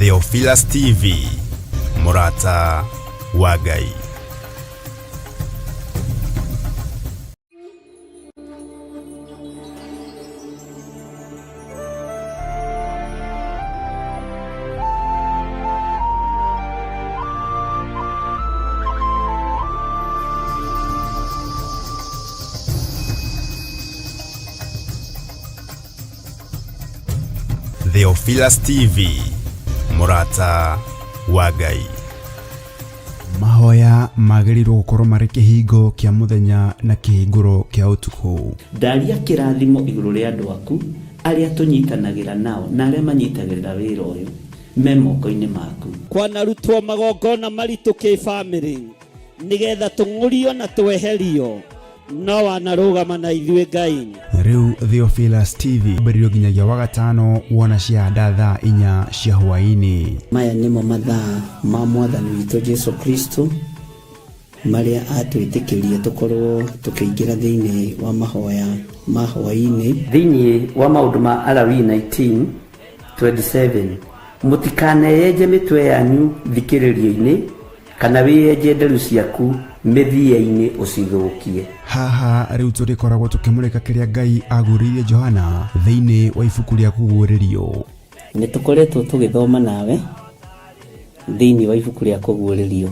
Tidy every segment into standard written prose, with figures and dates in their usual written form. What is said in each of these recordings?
Theophilus TV, Murata wa Ngai. Theophilus TV, Murata wa Ngai. Mahoya magĩrĩirwo gũkorwo marĩ kĩhingo kĩa mũthenya na kĩhingũro kĩa ũtukũ. Ndaria kĩrathimo igũrũ rĩa andũ aku arĩa tũnyitanagĩra nao na arĩa manyitagĩrĩra wĩra ũyũ me moko-inĩ maku. Kwanarutwo magongona maritũ kĩ-bamĩrĩ nĩgetha tũng'ũrio na tweherio no wanarũgama na ithuĩ Ngai. Rĩu Theophilus TV mbĩrĩrio nginyagia wagatano wona ciahanda thaa 4 cia hwaĩ-inĩ. Maya nĩmo mathaa ma Mwathani witũ Jesu Kristo marĩa atwĩtĩkĩrie tũkorwo tũkĩingĩra thĩinĩ wa mahoya ma hwaĩ-inĩ. Thĩinĩ wa maũndũ ma Alawii 19:27, mũtikaneyenje mĩtwe yanyu thikĩrĩrio-inĩ kana wĩyenje nderu ciaku mĩthia-inĩ ũcithũkie. Haha rĩu tũrĩkoragwo tũkĩmũrĩka kĩrĩa Ngai agũrĩire Johana thĩinĩ wa ibuku rĩa kũguũrĩrio. Nĩtũkoretwo tũgĩthoma nawe thĩinĩ wa ibuku rĩa kũguũrĩrio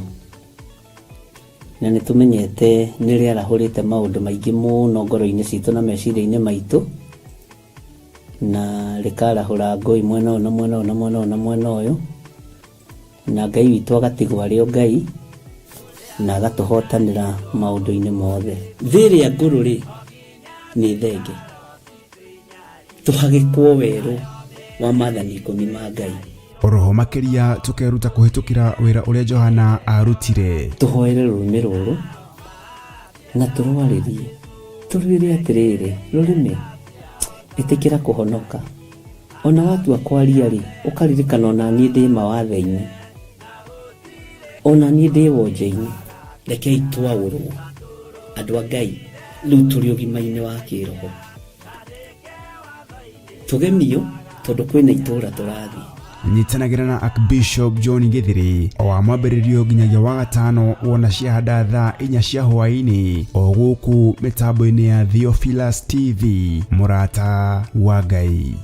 na nĩtũmenyete nĩrĩarahũrĩte maũndũ maingĩ mũno ngoro-inĩ citũ na meciria-inĩ maitũ na rĩkarahũra ngũĩ mwena ũyũ na mwena ũyũ na mwena ũyũ na mwena ũyũ, na Ngai witũ agatigwo arĩ Ngai na agatũhotanĩra maũndũ-inĩ mothe. Thĩrĩa ngũrũ-rĩ nĩ thenge, tũhagĩkwo werũ wa maathani 10 ma Ngai. Oroho makĩria tũkeruta kũhĩtũkĩra wĩra ũrĩa Johana arutire. Tũhoere rũrĩmĩ rũrũ na tũrwarĩrie tũrĩre atĩrĩrĩ, rũrĩmĩ ĩtĩkĩra kũhonoka. Ona watua kwaria-rĩ ũkaririkana ona niĩ ndĩ mawathe-inĩ, ona niĩ ndĩ wonje-inĩ. Rekei twaũrwo andũ a Ngai rĩu tũrĩ ũgima-inĩ wa kĩroho. Tũgemio tondũ kwĩna itũũra tũrathiĩ. Nyitanagĩra na Archbishop John Githiri o wa mwambĩrĩrio nginyagia wagatano wona ciahanda thaa 4 cia hwaĩ-inĩ o gũkũ mĩtambo-inĩ ya Theophilus TV, Murata wa Ngai.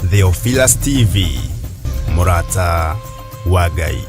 Theophilus TV, Murata wa Ngai.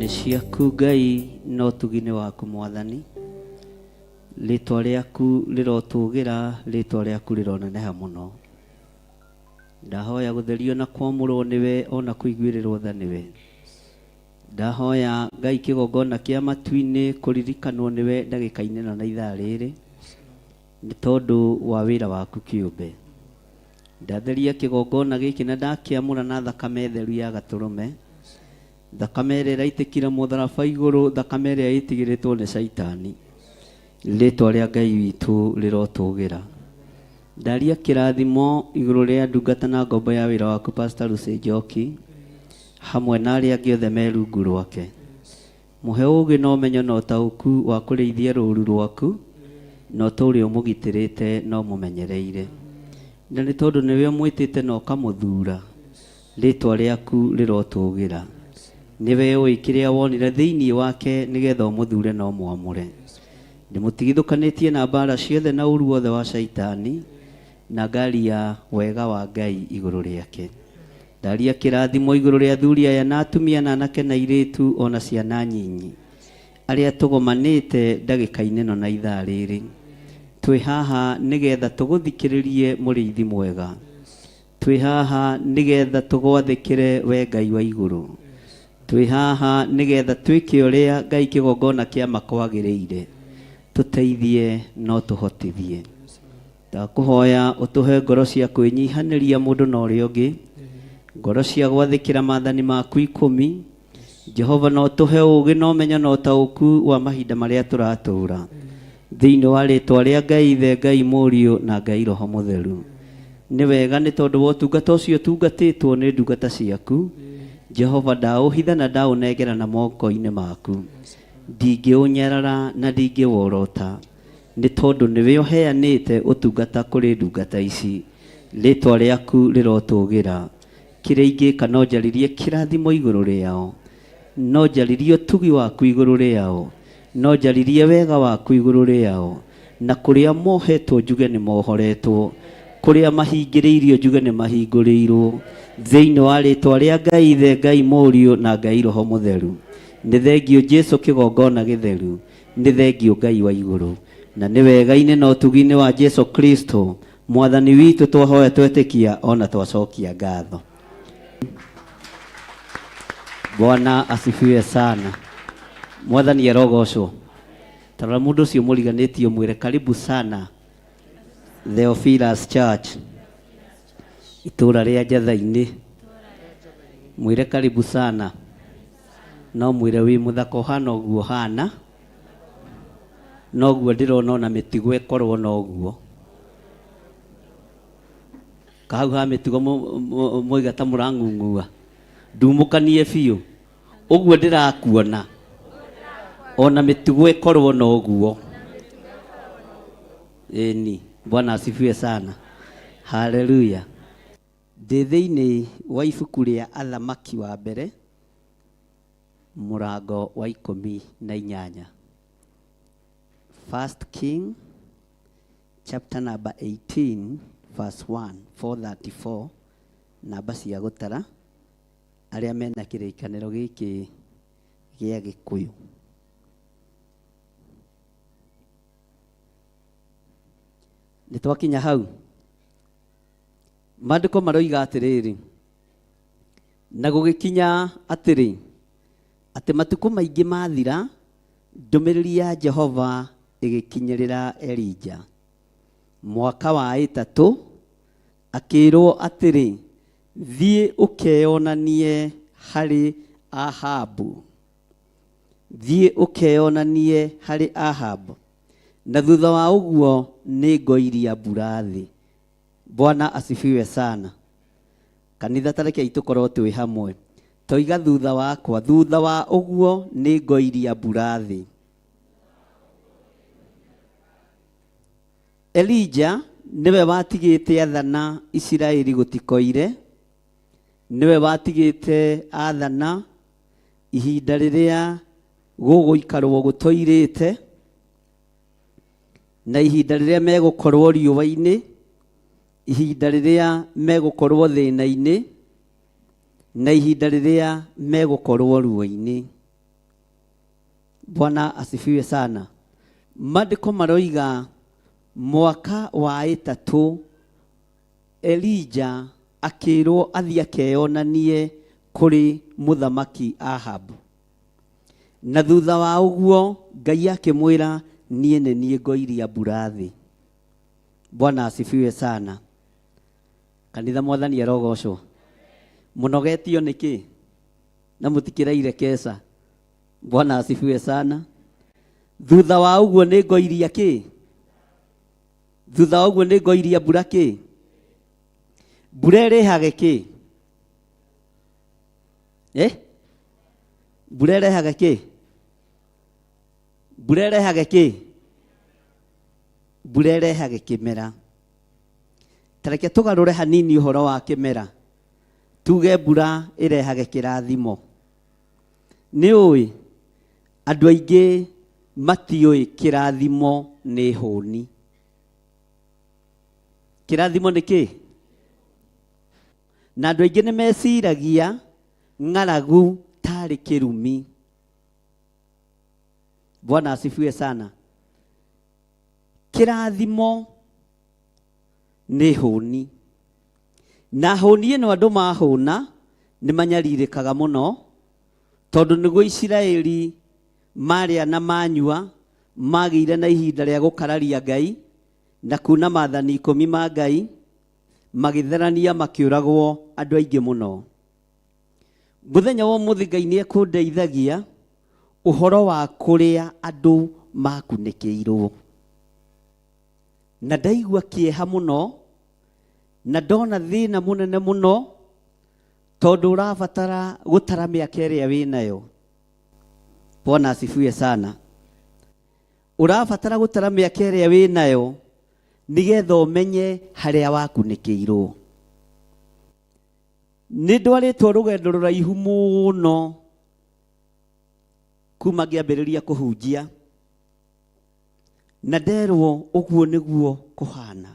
Ciaku Ngai no tugine waku Mwathani, rĩtwa rĩaku rĩrotũgĩra, rĩtwa rĩaku rĩroneneha mũno. Ndahoya gũtherio na kwamũrwo nĩwe ona kũiguĩrĩrwo tha nĩwe. Ndahoya Ngai kĩgongona kĩa matu-inĩ kũririkanwo nĩwe ndagĩka-inĩ na ithaa rĩrĩ nĩ tondũ wa wĩra waku kĩũmbe. Ndatheria kĩgongona gĩkĩ na ndakĩamũra na thakame theru ya Gatũrũme, thakame ĩrĩa ĩraitĩkire mũtharaba igũrũ, thakame ĩrĩa ĩtigĩrĩtwo nĩ Saitani. Rĩtwa rĩa Ngai witũ rĩrotũgĩra. Ndaria kĩrathimo igũrũ rĩa ndungata na ngombo ya wĩra waku Pastor Lucy Njoki hamwe na arĩa angĩ othe me rungu rwake. Mũhe ũũgĩ na ũmenyo na ũtaũku wa kũrĩithia rũũru rwaku na ũtũũre ũmũgitĩrĩte na ũmũmenyereire. Na nĩ tondũ nĩwe ũmwĩtĩte na ũkamũthuura, rĩĩtwa rĩaku rĩrotũũgĩra. Nĩwe ũĩ kĩrĩa wonire thĩinĩ wake nĩgetha ũmũthuure na ũmwamũre. Ndĩmũtigithũkanĩtie na mbara ciothe na ũru wothe wa Shaitani na ngaria wega wa Ngai igũrũ rĩake. Ndaria kĩrathimo igũrũ rĩa athuri aya na atumia na anake na airĩtu ona ciana nyinyi arĩa tũgomanĩte ndagĩka-inĩ ĩno na ithaa rĩrĩ. Twĩ haha nĩgetha tũgũthikĩrĩrie mũrĩithi mwega. Twĩ haha nĩgetha tũgwathĩkĩre we Ngai wa igũrũ. Twĩ haha nĩgetha twĩke ũrĩa Ngai kĩgongona kĩama kwagĩrĩire. Tũteithie no tũhotithie. Ndakũhoya ũtũhe ngoro cia kwĩnyihanĩria mũndũ na ũrĩa ũngĩ, ngoro cia gwathĩkĩra maathani maku 10. Jehova no tũhe ũũgĩ na ũmenyo na ũtaũku wa mahinda marĩa tũratũũra thĩinĩ wa rĩĩtwa rĩa Ngai Ithe, Ngai Mũriũ na Ngai Roho Mũtheru. Nĩ wega nĩ tondũ wa ũtungata ũcio tungatĩtwo nĩ ndungata ciaku Jehova, ndaũhitha na ndaũnengera na moko-inĩ maku. Ndingĩũnyarara na ndingĩworota nĩ tondũ nĩwe ũheanĩte ũtungata kũrĩ ndungata ici. Rĩĩtwa rĩaku rĩrotũũgĩra. Kĩrĩa ingĩka no njaririe kĩrathimo igũrũ rĩao, no njaririe ũtugi waku igũrũ rĩao, no njaririe wega waku igũrũ rĩao, na kũrĩa mohetwo njuge nĩ mohoretwo, kũrĩa mahingĩrĩirio njuge nĩ mahingũrĩirwo thĩinĩ wa rĩĩtwa rĩa Ngai Ithe, Ngai Mũriũ na Ngai Roho Mũtheru. Nĩ thengio Jesũ kĩgongona gĩtheru, nĩ thengio Ngai wa igũrũ, na nĩ wega-inĩ na ũtugi-inĩ wa Jesũ Kristo mwathani witũ twahoya twetĩkia ona twacokia ngatho. Bwana asifiwe sana. Mwathani arogocwo. Tarora mũndũ ũcio mũriganĩtie mwĩre karibu sana Theophilus Church itũũra rĩa Njatha-inĩ. Mwĩre karibu sana. No mwĩre wĩ mũthaka ũhana ũguo hana, noguo ndĩrona ona mĩtugo ĩkorwo noguo. Kahau ha mĩtugo moiga ta mũrang'ung'ua ndumũkanie biũ. Ũguo ndĩrakuona ona mĩtugo ĩkorwo noguo. Ĩni. Bwana asifiwe sana. Haleluya. Ndĩ thĩinĩ wa ibuku rĩa Athamaki wa mbere mũrango wa 18. First King chapter number 18 verse 1 434. Namba cia gũtara arĩa mena kĩrĩkanĩro gĩkĩ gĩa Gĩkũyũ. Nĩ twakinya hau. Maandĩko maroiga atĩrĩrĩ, na gũgĩkinya atĩrĩ, atĩ matukũ maingĩ mathira, ndũmĩrĩri ya Jehova ĩgĩkinyĩrĩra Elija. Mwaka wa 3 akĩrwo atĩrĩ, thiĩ ũkeyonanie harĩ Ahabu. Thiĩ ũkeyonanie harĩ Ahabu, na thutha wa ũguo nĩ ngoiria mbura thĩ. Bwana asifiwe sana. Kanitha tareke itukorwo twĩ hamwe. Toiga thutha wakwa, thutha wa ũguo nĩ ngoiria mbura thĩ. Elija niwe watigĩte athana Isiraeli gũtikoire. Niwe watigĩte athana ihinda rĩrĩa gũgũikarwo gũtoirĩte, na ihinda rĩrĩa megũkorwo riũa-inĩ, ihinda rĩrĩa megũkorwo thĩna-inĩ, na ihinda rĩrĩa megũkorwo ruo-inĩ. Bwana asifiwe sana. Maandĩko maroiga mwaka wa 3 Elija akĩrwo athiĩ akeyonanie kũrĩ mũthamaki Ahabu. Na thutha wa ũguo Ngai akĩmwĩra, niĩ nĩ niĩ ngoiria mbura thĩ. Bwana asifiwe sana. Kanitha mwathani arogocwo. Mũnogetio nĩkĩ? Na mũtikĩraire kesa. Bwana asifiwe sana. Thutha wa ũguo nĩ ngoiria kĩ? thutha ũguo nĩ ngoiria mbura kĩ? Mbura ĩrehage kĩ? Mbura ĩrehage kĩ? Mbura ĩrehage kĩ? Mbura ĩrehage kĩmera. Ta reke tũgarũre hanini ũhoro wa kĩmera. Tuge mbura ĩrehage kĩrathimo. Nĩ ũĩ andũ aingĩ matiũĩ kĩrathimo nĩ hũni. Kĩrathimo nĩ kĩ? Na andũ aingĩ nĩ meciragia ng'aragu tarĩ kĩrumi. Bwana asifiwe sana. Kĩrathimo nĩ hũni. Na hũni ĩno andũ mahũna nĩ manyarirĩkaga mũno, tondũ nĩguo Isiraeli marĩa na manyua magĩire na ihinda rĩa gũkararia Ngai na kuna maathani 10 ma Ngai, magĩtherania makĩũragwo andũ aingĩ mũno. Mũthenya wa ũmũthĩ Ngai nĩ ekũndeithagia ũhoro wa kũrĩa andũ makunĩkĩirwo. Na ndaigua kĩeha mũno, na ndona thĩna mũnene mũno, tondũ ũrabatara gũtara mĩaka ĩrĩa wĩnayo. Bwana asifiwe sana. Ũrabatara gũtara mĩaka ĩrĩa wĩnayo nĩgetha ũmenye harĩa wakunĩkĩirwo. Nĩ ndwarĩtwo rũgendo rũraihu mũno kuma ngĩambĩrĩria kũhunjia, na nderwo ũguo nĩguo kũhana,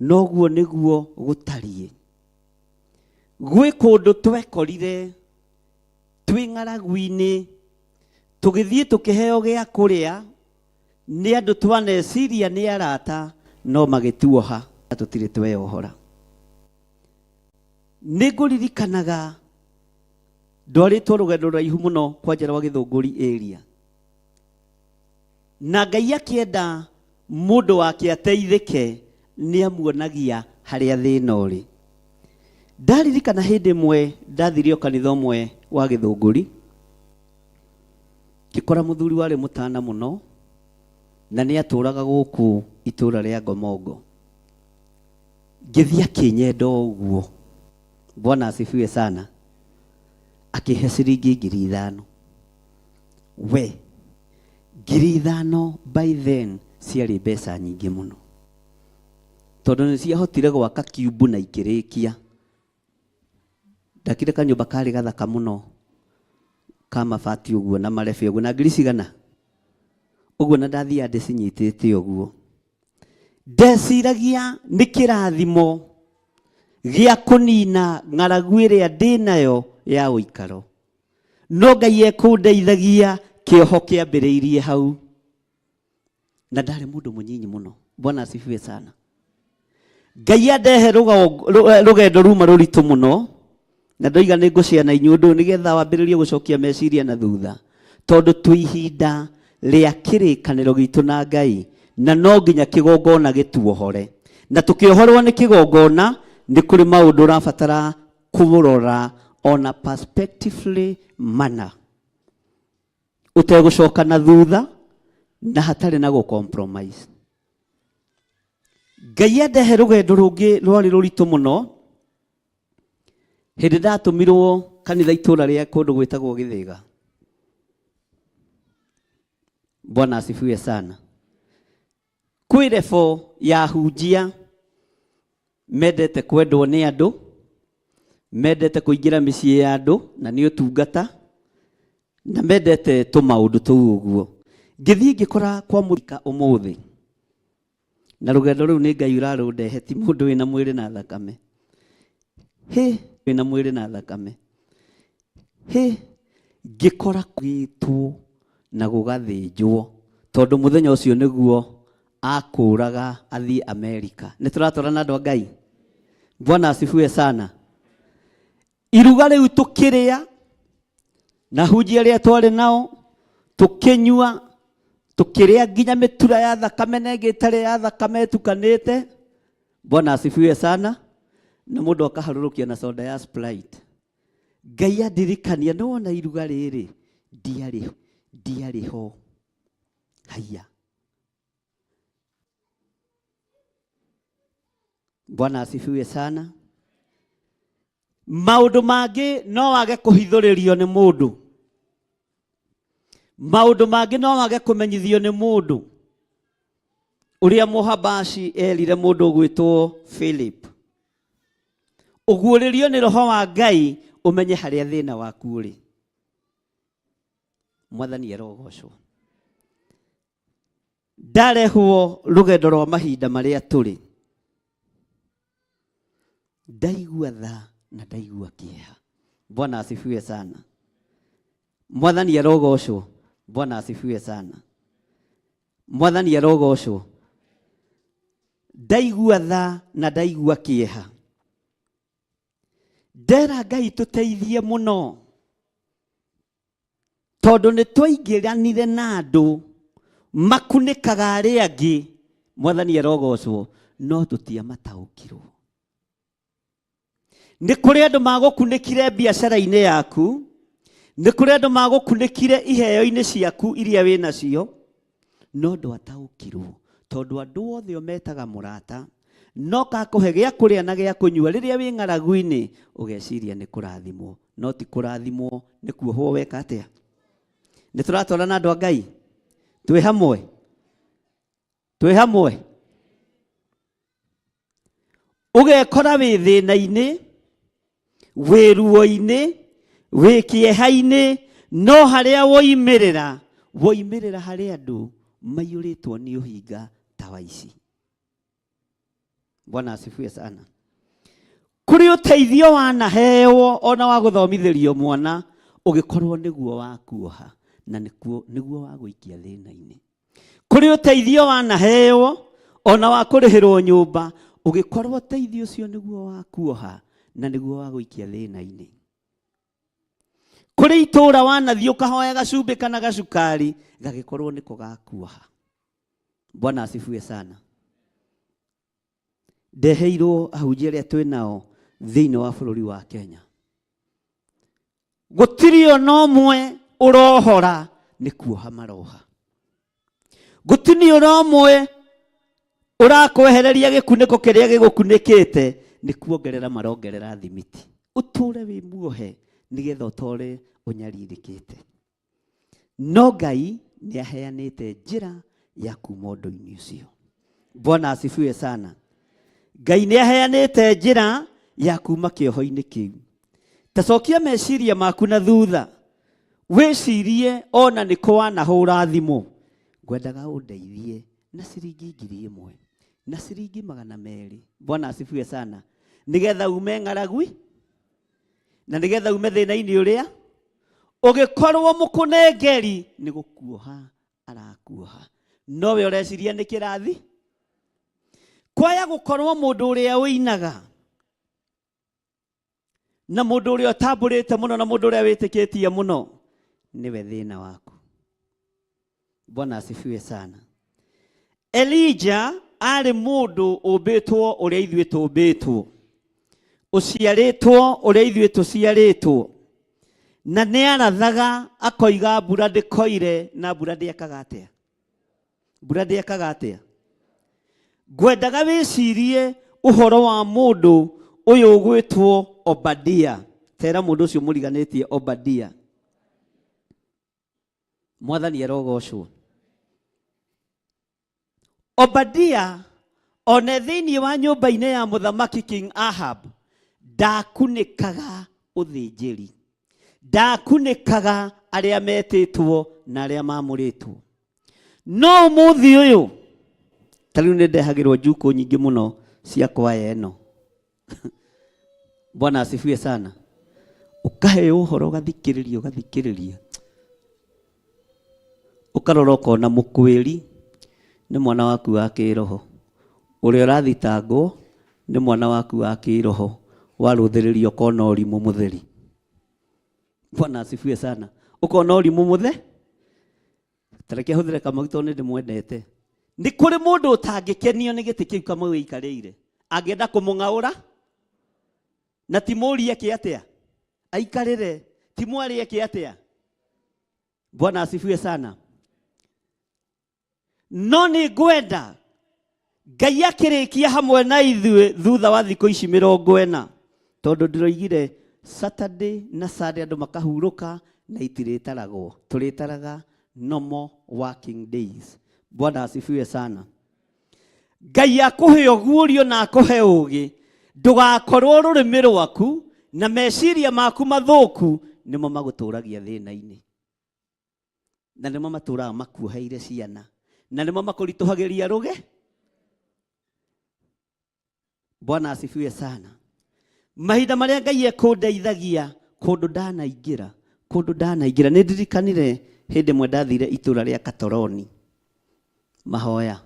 noguo nĩguo gũtariĩ. Gwĩ kũndũ twekorire twĩ ng'aragu-inĩ, tũgĩthiĩ tũkĩheo gĩa kũrĩa nĩ andũ twaneciria nĩ arata, no magĩtuoha na tũtirĩ tweyohora. Nĩ ngũririkanaga ndwarĩtwo rũgendo rũraihu mũno kwa njĩra wa Gĩthũngũri area, na Ngai akĩenda mũndũ wake ateithĩke nĩ amuonagia harĩa thĩna ũrĩ. Ndaririkana hĩndĩ ĩmwe ndathirio kanitha ũmwe wa Gĩthũngũri, ngĩkora mũthuri warĩ mũtana mũno na nĩ atũraga gũkũ itũra rĩa Ngomongo. Ngĩthiĩ akĩnyenda ũguo. Bwana asifiwe sana. Akĩhe ciringi 5,000. We 5,000 by then ciarĩ mbeca nyingĩ mũno, tondũ nĩ ciahotire gwaka kiubu na ikĩrĩkia. Ndakire kanyũmba karĩ gathaka mũno ka mabati ũguo na marebe ũguo na ngiricigana ũguo, na ndathiĩ ndĩcinyitĩte ũguo. Ndeciragia nĩ kĩrathimo gĩa kũnina ng'aragu ĩrĩa ndĩnayo ya ũikaro, no Ngai ekũndeithagia kĩoho kĩambĩrĩirie hau, na ndarĩ mũndũ mũnyinyi mũno. Bwana asifiwe sana. Ngai andehe rũgendo ruma rũritũ mũno, na ndoiga nĩ ngũciana inyuĩ ũndũ nĩgetha wambĩrĩrie gũcokia meciria na thutha, tondũ twĩ ihinda rĩa kĩrĩkanĩro gitũ na Ngai, na no nginya kĩgongona gĩtuohore. Na tũkĩohorwo nĩ kĩgongona, nĩ kũrĩ maũndũ ũrabatara kũrora on a perspectively manner, ũtegũcoka na thutha na hatarĩ na gũcompromise. Ngai andehe rũgendo rũngĩ rwarĩ rũritũ mũno hĩndĩ ndatũmirwo kanitha itũra rĩa kũndũ gwĩtagwo Gĩthĩga. Bwana asifiwe sana. Kwĩ level ya hunjia mendete kwendwo nĩ andũ, mendete kũingĩra mĩciĩ ya andũ na nĩ ũtungata, na mendete tũmaũndũ tũu ũguo. Ngĩthiĩ ngĩkora kwa mũrika ũmũthĩ, na rũgendo rũu nĩ Ngai ũrarũndehe, ti mũndũ wĩna mwĩrĩ na thakame. Wĩna mwĩrĩ na thakame. Ngĩkora gwitũ na gũgathĩnjwo, tondũ mũthenya ũcio nĩguo akũraga athiĩ Amerika. Nĩ tũratwarana andũ a Ngai. Bwana asifiwe sana. Iruga rĩu tũkĩrĩa na hunjia rĩa twarĩ nao, tũkĩnyua, tũkĩrĩa nginya mĩtura ya thakame na ĩngĩ ĩtarĩ ya thakame tukanĩte. Bwana asifiwe sana. Na mũndũ akaharũrũkia na soda ya Sprite. Ngai andirikania, no wona iruga rĩrĩ ndiarĩ ho. Haya. Bwana asifiwe sana. Maundu mangi no wage kuhithuririo ni mundu. Maundu mangi no wage kumenyithio ni mundu. Uria Muhabashi erire mundu gwitwo Philip. Uguuririo ni roho wa Ngai umenye haria thina waku uri. Mwathani erogocwo. Ndarehwo rugendo rwa mahinda maria turi. Ndaigua tha na ndaigua kieha. Bwana asifiwe sana. Mwathani erogocwo. Bwana asifiwe sana. Mwathani erogocwo. Ndaigua tha na ndaigua kieha. Ndera Ngai tuteithie muno. Tondu ni twaingiranire na andu makunikaga aria angi. Mwathani erogocwo no tutiamataukirwo. Ni kuri andu magukunikire biashara-ini yaku, ni kuri andu magukunikire iheo-ini ciaku iria wina cio, no ndwataukirwo tondu andu othe ometaga murata, no kakuhe gia kuria na gia kunyua riria wi ng'aragu-ini ugeciria ni kurathimwo, no ti kurathimwo ni kuohwo weka atia. Ni turatwarana andu a Ngai twi hamwe, twi hamwe. Ugekora wi thina-ini, wi ruo-ini, wi kieha-ini, no haria woimirira haria andu maiyuritwo ni uhinga ta wa ici. Bwana asifiwe sana. Kuri uteithio wanaheo ona wa guthomithirio mwana ugikorwo niguo wa kuoha na niguo wa guikia thina-ini. Kuri uteithio wanaheo ona wa kurihirwo nyumba ugikorwo teithio cio niguo wa kuoha na niguo wa guikia thina-ini. Kuri itura wanathii ukahoya gacumbi kana gacukari gagikorwo niko gakuoha. Bwana asifiwe sana. Ndeheirwo ahunjia aria twi nao thiini wa bururi wa Kenya. Gutiri ona umwe urohora ni kuoha maroha. Gutini ona umwe urakwehereria gikuniko kiria gigukunikite ni kuongerera marongerera thimiti. Uture wi muohe nigetha utore unyaririkite. No Ngai ni aheanite njira ya kuma undu-ini ucio. Bwana asifiwe sana. Ngai ni aheanite njira ya kuma kioho-ini kiu. Tacokia meciria maku na thutha. Wicirie ona ni kwa na hura thimu. Ngwendaga undeithie na ciringi 1,000 na ciringi 200. Bwana asifiwe sana. Nigetha ume ng'aragu na nigetha ume thina-ini uria ugikorwo mukunengeri ni gukuoha arakuoha. No we ureciria ni kirathi. Kwaya gukorwo mundu uria winaga na mundu uria utamburite muno na mundu uria witikitie muno niwe thina waku. Bwana asifiwe sana. Elijah ari mundu umbitwo uria ithuĩ tumbitwo, uciaritwo uria ithuĩ tuciaritwo, na ni arathaga akoiga mbura ndikoire na mbura ndiekaga atia. Mbura ndiekaga atia. Ngwendaga wicirie uhoro wa mundu uyu ugwitwo Obadia. Tera mundu ucio muriganitie Obadia. Mwathani erogocwo. Obadia one thiini wa nyumba-ini ya muthamaki King Ahab ndakunikaga uthinjiri, ndakunikaga aria metitwo na aria mamuritwo. No muthi uyu tariu ni ndehagirwo njuku nyingi muno cia kwaya eno. Bwana asifiwe sana. Ukahe uhoro gathikiriria ukarora ukona mukwiri ni mwana waku wa kiroho, uria urathitangwo ni mwana waku wa kiroho, waruthiririo kona urimu mutheri. Bwana asifiwe sana. Ukona urimu muthe tareke huthire kamaguto ni ndimwendete. Ni kuri mundu utangikenio ni giti kiu kama wikarire agenda kumung'aura na timurie ki atia aikarire timwarie ki atia. Bwana asifiwe sana. No ni ngwenda Ngai akirikia hamwe na ithuĩ thutha wa thikũ ici 40 tondũ ndiroigire Saturday na Sunday andũ makahurũka na itirĩtaragwo, tũrĩtaraga normal working days. Bwana asifiwe sana. Ngai akũhe ũguũrio na akũhe ũũgĩ, ndũgakorwo rũrĩmĩ rwaku na meciria maku mathũku nĩmo magũtũragia thĩna-inĩ, na nĩmo matũraga makuoheire ciana, na nĩmo makũritũhagĩria rũge. Bwana asifiwe sana. Mahinda marĩa Ngai ekũndeithagia kũndũ ndanaingĩra nĩ ndirikanire hĩndĩ ĩmwe ndathire itũra rĩa Katoroni mahoya,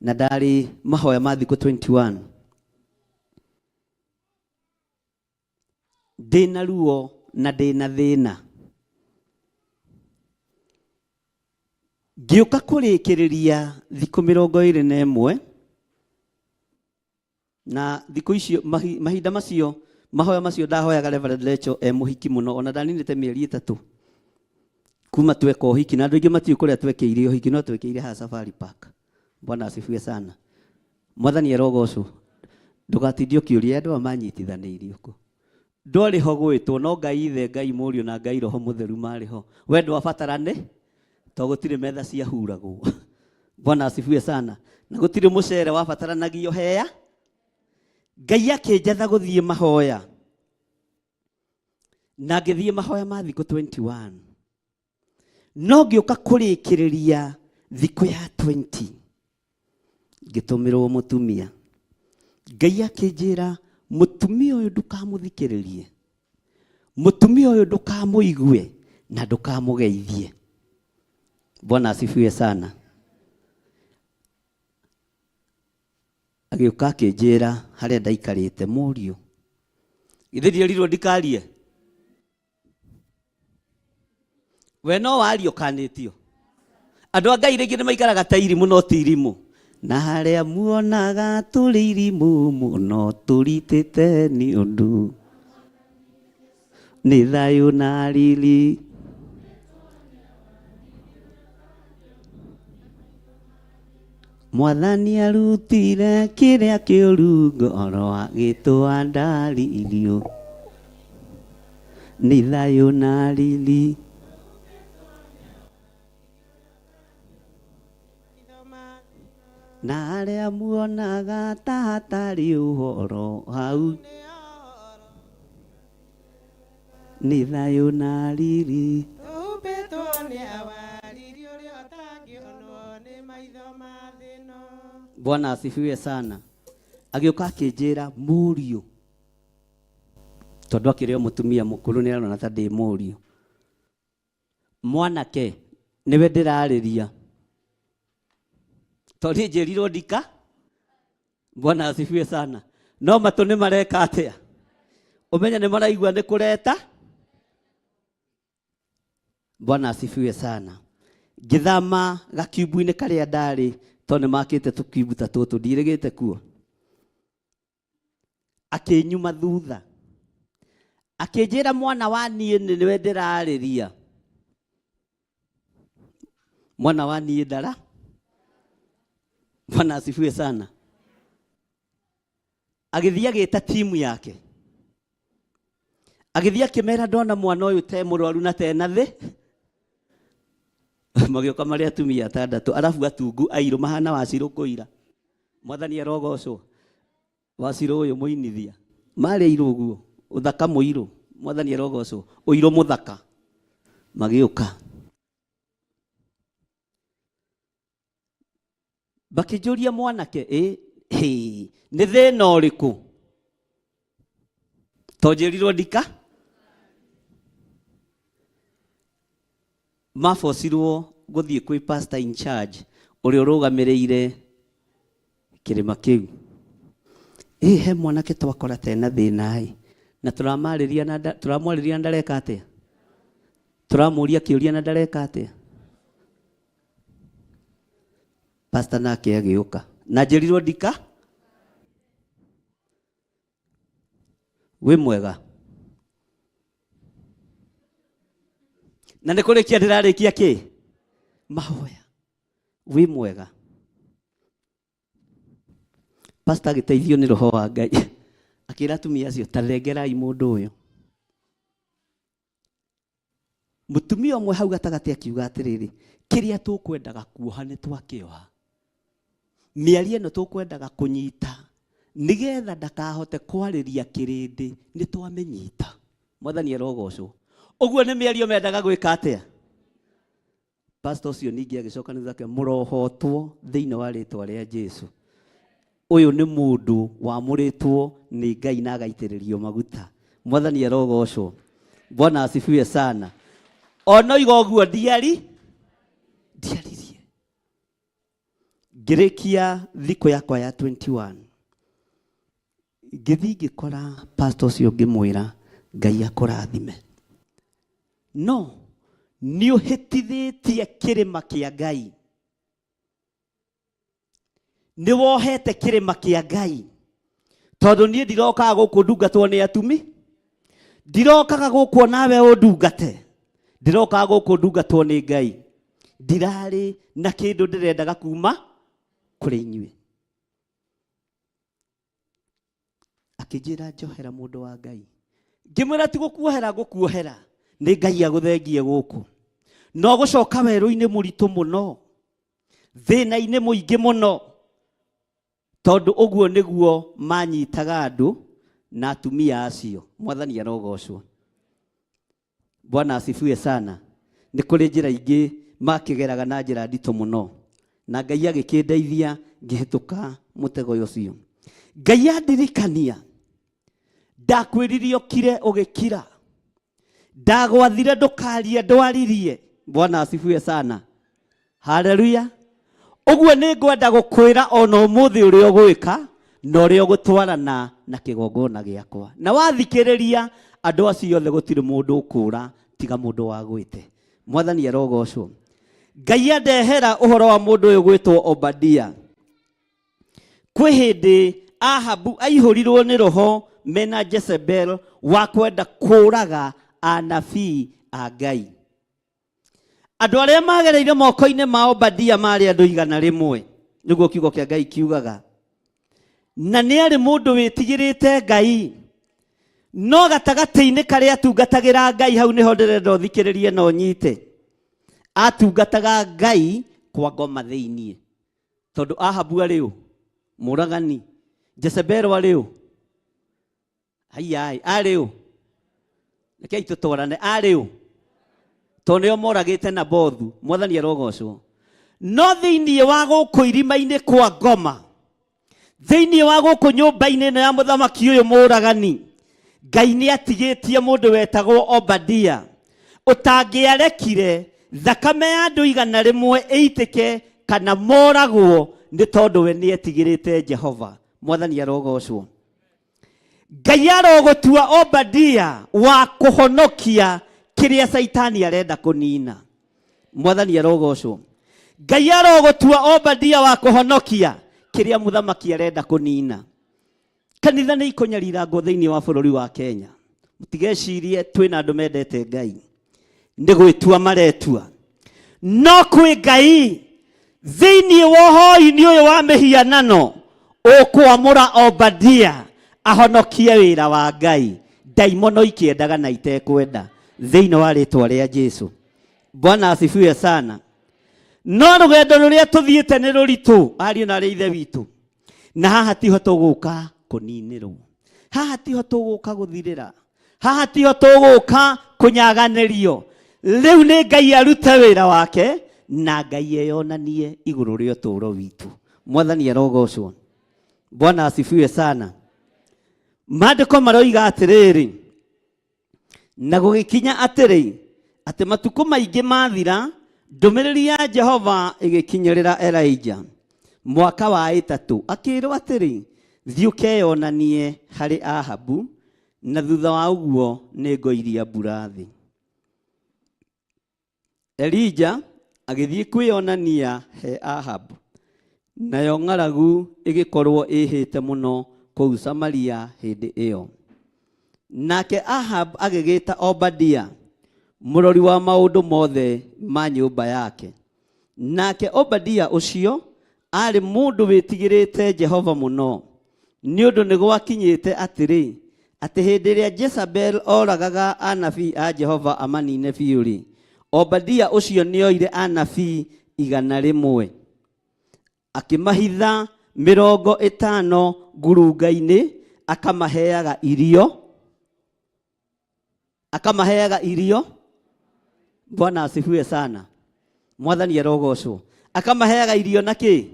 na ndarĩ mahoya ma thikũ 21 ndĩna ruo na ndĩna thĩna. Ngĩũka kũrĩkĩrĩria thikũ 21 na thikũ icio mahinda macio mahoya macio ndahoyaga Reverend Lecho mũhiki mũno, ona ndaninĩte mĩeri 3 kuma tweka ũhiki, na andũ aingĩ matiũĩ kũrĩa twekeire ũhiki, no twekeire haha Safari Park. Bwana asifiwe sana. Mwathani arogocwo. Ndũgatindie ũkĩũria andũ manyitithanĩirio kũ. Ndwarĩ ho gwĩtwo, no Ngai Ithe, Ngai Mũriũ na Ngai Roho Mũtheru marĩ ho. We ndwabatarane to gũtirĩ metha cia huragwo. Bwana asifiwe sana. Na gũtirĩ mũcere wabataranagia heya. Ngai akĩnjatha gũthiĩ mahoya, na ngĩthiĩ mahoya ma thikũ 21, no ngĩũka kũrĩkĩrĩria thikũ ya 20 ngĩtũmĩrwo mũtumia. Ngai akĩnjĩra mũtumia ũyũ ndũkamũthikĩrĩrie, mũtumia ũyũ ndũkamũigue na ndũkamũgeithie. Bwana asifiwe sana. Agĩũka akĩnjĩra harĩa ndaikarĩte, mũriũ githĩ ndierirwo ndikarie? We no wario kanĩtio. Andũ a Ngai rĩngĩ nĩ maikaraga ta irimũ no ti irimũ. Na harĩa muonaga tũrĩ irimũ mũno tũritĩte nĩ ũndũ nĩ thayũ na riri. Mwathani arutire kĩrĩa kĩũru ngoro agĩtũa ndari irio nĩ thayũ na riri. Na harĩa muonaga ta hatarĩ ũhoro hau nĩ thayũ na riri. Bwana asifiwe sana. Agĩũka akĩnjĩra mũriũ, tondũ akĩrĩ o mũtumia mũkũrũ nĩ arona ta ndĩ mũriũ. Mwanake nĩwe ndĩrarĩria, tondũ njĩrirwo ndika. Bwana asifiwe sana. No matũ nĩ mareka atĩa? Ũmenya nĩ maraigua nĩ kũreta. Bwana asifiwe sana. Ngĩthama gakiubu-inĩ karĩa ndarĩ, tondũ makĩte tũkiubu ta tũtũ ndirĩgĩte kuo. Akĩnyuma thutha, akĩnjĩra mwana wa niĩ nĩwe ndĩrarĩria. Mwana wa niĩ ndara. Bwana asifiwe sana. Agĩthiĩ agĩta timu yake, agĩthiĩ akĩmera ndona mwana ũyũ te mũrwaru na te na thĩ. Magĩũka marĩ atumia 6, arabu atungu airũ mahana Wacirũ kũira. Mwathani arogocwo. Wacirũ ũyũ mũinithia marĩ airũ ũguo, ũthaka mũirũ. Mwathani arogocwo. Ũirũ mũthaka. Magĩũka bakĩnjũria mwanake, nĩ thĩna ũrĩkũ? To njĩrirwo ndika. Mabocirwo gũthiĩ kwĩ pastor in charge ũrĩa ũrũgamĩrĩire kĩrĩma kĩu. He mwanake twakora tena thĩna na tũramwarĩria ndareka atĩa? Tũramũria kĩũria na ndareka atĩa? Pastor nake agĩũka na njĩrirwo ndika. Wĩ mwega. Na nĩ kũrĩkia ndĩrarĩkia kĩ? Mahoya. Wĩ mwega. pastor agiteithio ni roho wa Ngai akira atumia acio tarengerai mundu uyu. Mutumia umwe hau gatagati akiuga atiriri, kiria tukwendaga kuoha ni twakioha, miarie no tukwendaga kunyita nigetha ndakahote kwariria kirindi ni twamenyita. Mwathani arogocwo. Uguo ni miario mendaga gwika atia? Pastor ucio ningi agicoka nithake murohotwo thiini wa ritwa ria Jesu. Uyu ni mundu wamuritwo ni Ngai na agaitiririo maguta. Mwathani arogocwo. Bwana asifiwe sana. Ono igoguo ndiaririe ngirikia thiko yakwa ya 21 ngithi ngikora pastor ucio ngimwira Ngai akurathime. No ni uhitithitie kirima kia Ngai, ni wohete kirima kia Ngai, tondu nie ndirokaga guku ndungatwo ni atumi, ndirokaga guku nawe undungate, ndirokaga guku ndungatwo ni Ngai. Ndirari na kindu ndirendaga kuma kuri inyue. Akijira njohera mundu wa Ngai, ngimwira ti gukuohera gukuohera, ni Ngai aguthengie guku. No gucoka weru-ini muritu muno, thina-ini muingi muno, tondu uguo niguo manyitaga andu na atumia acio. Mwathani arogocwo. Bwana asifiwe sana. Ni kuri njira ingi makigeraga na njira ndito muno, na Ngai agikindeithia ngihituka mutego ucio. Ngai andirikania ndakwiririo kire ugikira, ndagwathire ndukarie ndwaririe. Bwana asifiwe sana. Haleluya. Uguo ni ngwenda gukwira ono umuthi uri ogwika no uri ogutwarana na kigongona giakwa. Na wathikiriria andu acio othe gutiri mundu ukura tiga mundu wa gwite. Mwathani arogocwo. Ngai andehera uhoro wa mundu uyu gwitwo Obadia. Kwi hindi Ahabu aihurirwo ni roho mena Jezebel wa kwenda kuraga anabii a Ngai. Andu aria magereire moko-ini ma Obadia mari andu 100 niguo kiugo kia Ngai kiugaga. Na ni ari mundu witigirite Ngai, no gatagati-ini karia atungatagira Ngai hau niho ndirenda uthikiririe no nyite. Atungataga Ngai kwa ngoma thiini, tondu Ahabu ariu muragani, Jezebel ariu ai ariu rekei tutwarane ariu tonio moragite na Bothu. Mwathani arogocwo. No thiini wa guku irima-ini kwa ngoma, thiini wa guku nyumba-ini no ya muthamaki uyu muragani, Ngai ni atigitie mundu wetagwo Obadia utangiarekire thakame ya andu 100 eitike kana moragwo ni tondu we ni etigirite Jehova. Mwathani arogocwo. Ngai arogotua Obadia wa kuhonokia kiria Saitani arenda kunina. Mwathani arogocwo. Ngai arogotua Obadia wa kuhonokia kiria muthamaki arenda kunina. Kanitha ni ikunyarira ngo thiini wa bururi wa Kenya. Mutigecirie twina andu mendete Ngai, ndi gwitua maretua. No kwi Ngai thiini wa hoi-ini uyu wa mihianano ukwamura Obadia ahonokie wira wa Ngai, daimono ikiendaga na itekwenda, thiini wa ritwa ria Jesu. Bwana asifiwe sana. No rugendo ruria tuthiite ni ruritu ariu na ithe witu, na haha tiho tuguka kuninirwo, haha tiho tuguka guthirira, haha tiho tuguka kunyaganirio. Riu ni Ngai arute wira wake na Ngai eyonanie iguru ria uturo witu. Mwathani arogocwo. Bwana asifiwe sana. Maandiko maroiga atiriri, na gugikinya atiri ati matuko maingi mathira, ndumiriri ya Jehova igikinyirira Elijah mwaka wa 3, akirwo atiri thiuke yonanie hari Ahabu, na thutha wa uguo ni ngoiria mbura thi. Elijah agithii kwiyonania he Ahabu, nayo ng'aragu igikorwo ihite muno kuu Samaria hindi iyo. Nake Ahab agigita Obadia murori wa maundu mothe ma nyumba yake. Nake Obadia ucio ari mundu witigirite Jehova muno, nĩ ũndũ nĩ gwakinyĩte atĩrĩ atĩ hĩndĩ ĩrĩa Jezebel oragaga anabii a Jehova amanine biũ-rĩ, Obadia ũcio nĩoire anabii 100 akĩmahitha 50 ngurunga-inĩ, akamaheaga irio. Bwana asifiwe sana. Mwathani arogocwo. Akamaheaga irio na kĩ?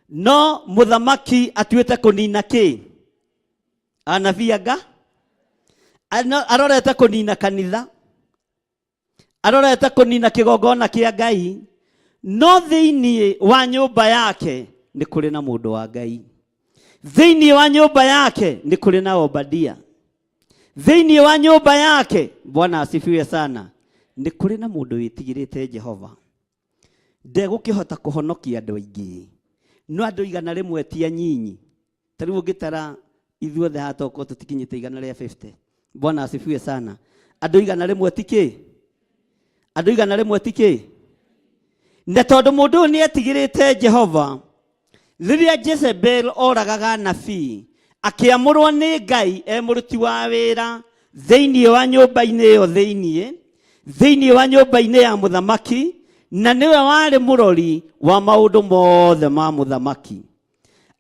No muthamaki atuĩte kũnina kĩ? Anabii anga? Arorete kũnina kanitha, arorete kũnina kĩgongona kĩa Ngai. No thĩinĩ wa nyũmba yake nĩ kũrĩ na mũndũ wa Ngai. Thĩinĩ wa nyũmba yake nĩ kũrĩ na Obadia. Thĩinĩ wa nyũmba yake, Bwana asifiwe sana, nĩ kũrĩ na mũndũ wĩtigĩrĩte Jehova. Ndegũkĩhota kũhonokia andũ aingĩ, no andũ 100 ti anyinyi. Ta rĩu ũngĩtara ithuothe haha toko tũtikinyĩte 150. Bwana asifiwe sana. Andũ 100 ti kĩ? Andũ 100 ti kĩ? Na tondũ mũndũ ũyũ nĩ etigĩrĩte Jehova, rĩrĩa Jezebel oragaga anabii, akĩamũrwo nĩ Ngai mũruti wa wĩra thĩinĩ wa nyũmba-inĩ ĩyo thĩinĩ wa nyũmba-inĩ ya mũthamaki, na nĩwe warĩ mũrori wa maũndũ mothe ma mũthamaki.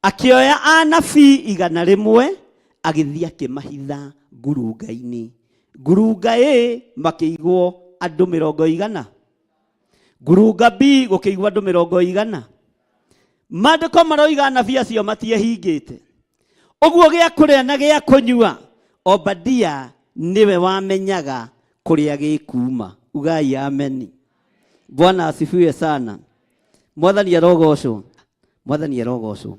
Akĩoya anabii 100 agĩthiĩ akĩmahitha ngurunga-inĩ. Ngurunga A makĩigwo andũ 100, ngurunga B gũkĩigwo andũ 100. Maandĩko maroiga anabii acio matiehingĩte. Ũguo gĩa kũrĩa na gĩa kũnyua, Obadia niwe wamenyaga kũrĩa gĩkuuma. Ugai amen. Bwana asifiwe sana. Mwathani arogocwo. Mwathani arogocwo.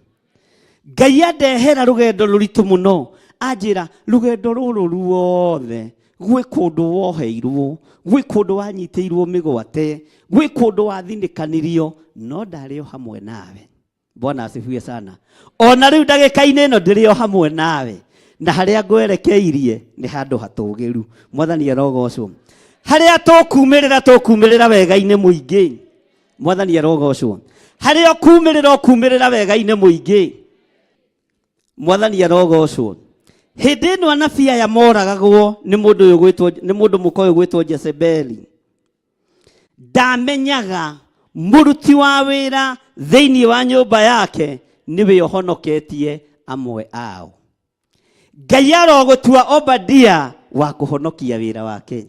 Ngai andehera rũgendo rũritũ mũno. Anjĩra rũgendo rũrũ ruothe gwĩ kũndũ woheirwo, gwĩ kũndũ wanyitĩirwo mĩgwate, gwĩ kũndũ wathinĩkanirio, no ndarĩ o hamwe nawe. Bwana asifiwe sana. Ona rĩu ndagĩka-inĩ ĩno ndĩrĩ o hamwe nawe, na harĩa ngwerekeirie nĩ handũ hatũgĩru. Mwathani arogocwo. Harĩa tũkumĩrĩra wega-inĩ mũingĩ. Mwathani arogocwo. Harĩa ũkumĩrĩra wega-inĩ mũingĩ. Mwathani arogocwo. Hĩndĩ ĩno anabii aya moragagwo nĩ mũndũ mũkoĩ gwĩtwo Jezebeli. Ndamenyaga mũruti wa wĩra thĩinĩ wa nyũmba yake nĩwe ũhonoketie amwe ao. Ngai arogũtua Obadia wa kũhonokia wĩra wake.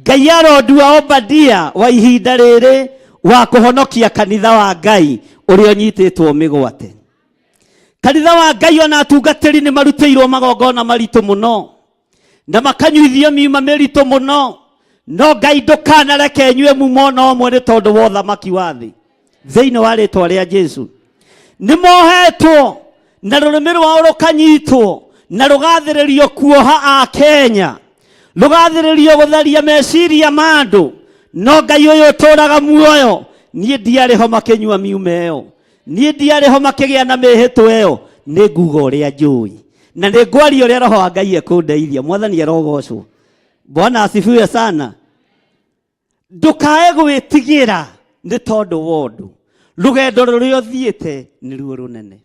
Ngai arodua Obadia wa ihinda rĩrĩ wa kũhonokia kanitha wa Ngai ũrĩa ũnyitĩtwo mĩgwate. Kanitha wa Ngai ona atungatĩri nĩ marutĩirwo magongona maritũ mũno, na makanyuithio miuma mĩritũ mũno, no Ngai ndũkanareke nyue mumo no ũmwe nĩ tondũ wa ũthamaki wa thĩ. Thĩinĩ wa rĩĩtwa rĩa Jesu nĩ mohetwo na rũrĩmĩ rwao rũkanyitwo na rũgathĩrĩrio kuoha a Kenya, rũgathĩrĩrio gũtharia meciria ma andũ, no Ngai ũyũ ũtũũraga muoyo. Niĩ ndiarĩ ho makĩnyua miuma ĩyo, niĩ ndiarĩ ho makĩgĩa na mĩhĩtwa ĩyo. Nĩ nguga ũrĩa njũĩ na nĩ ngwaria ũrĩa Roho wa Ngai ekũndeithia. Mwathani arogocwo. Bwana asifiwe sana. Ndũkae gwĩtigĩra nĩ tondũ wa ũndũ. Rũgendo rũrĩa ũthiĩte nĩruo rũnene,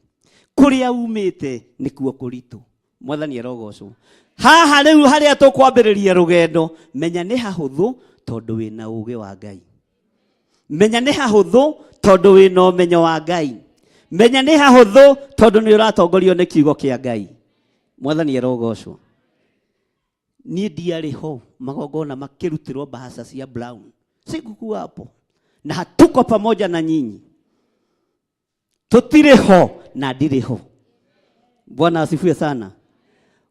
kũrĩa umĩte nĩkuo kũritũ. Mwathani arogocwo. Haha rĩu harĩa tũkwambĩrĩria rũgendo, menya nĩ hahũthũ tondũ wĩna ũũgĩ wa Ngai. Menya nĩ hahũthũ tondũ wĩna ũmenyo wa Ngai. Menya nĩ hahũthũ tondũ nĩ ũratongorio nĩ kiugo kĩa Ngai. Mwathani arogocwo. Niĩ ndiarĩ ho magongona makĩrutĩrwo bahasha cia brown. Sikukuwa hapo na hatuko pamoja na nyinyi. Tutire ho na ndirĩ ho. Bwana asifiwe sana.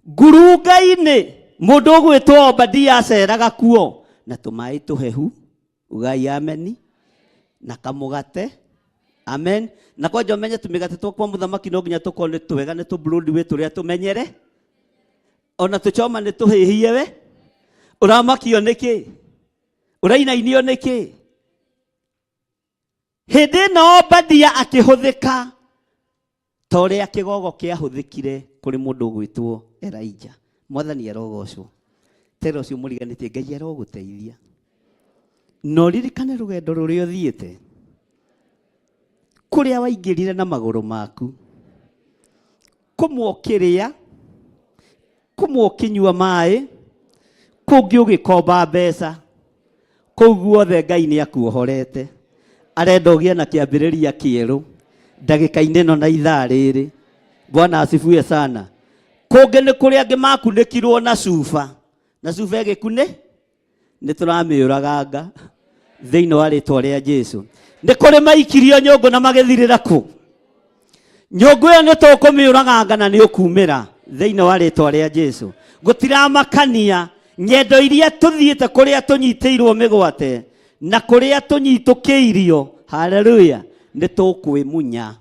Ngurunga-inĩ mũndũ ũgwĩtwo Obadia aceraga kuo na tũmaĩ tũhehu. Ugai ameni. Na kamũgate. Amen. Na kwanja ũmenye tũmĩgate tũkwa mũthamaki no nginya tũkorwo nĩ twega, nĩ tũ-broadway tũrĩa tũmenyere. Ona tũchoma nĩ tũhĩhie we. Ũramakio nĩkĩ? Ũrainainio nĩkĩ? Hĩndĩ ĩno Obadia akĩhũthĩka ta ũrĩa kĩgogo kĩahũthĩkire kũrĩ mũndũ ũgwĩtwo Elijah. Mwathani arogocwo. Tera ũcio mũriganĩtie, Ngai arogũteithia. No ririkane rũgendo rũrĩa ũthiĩte, kũrĩa waingĩrire na magũrũ maku, kumwokiria kumwokinyua mai kungi ugikomba mbeca kuu guothe Ngai ni akuohorete arenda ugie na kiambiriria kieru ndagika-ini no na ithaa riri. Bwana asifiwe sana. Kungi ni kuri angi makunikirwo na cuba igikune ni turamiuraganga thiini wa ritwa ria Jesu. Ni kuri maikirio nyungu na magithirira ku nyungu iyo ni tukumiuraganga na ni ukumira thiini wa ritwa ria Jesu. Gutiramakania nyendo iria tuthiite kuria tunyitiirwo migwate na kuria tunyitukiirio. Haleluya. Ni tukwimunya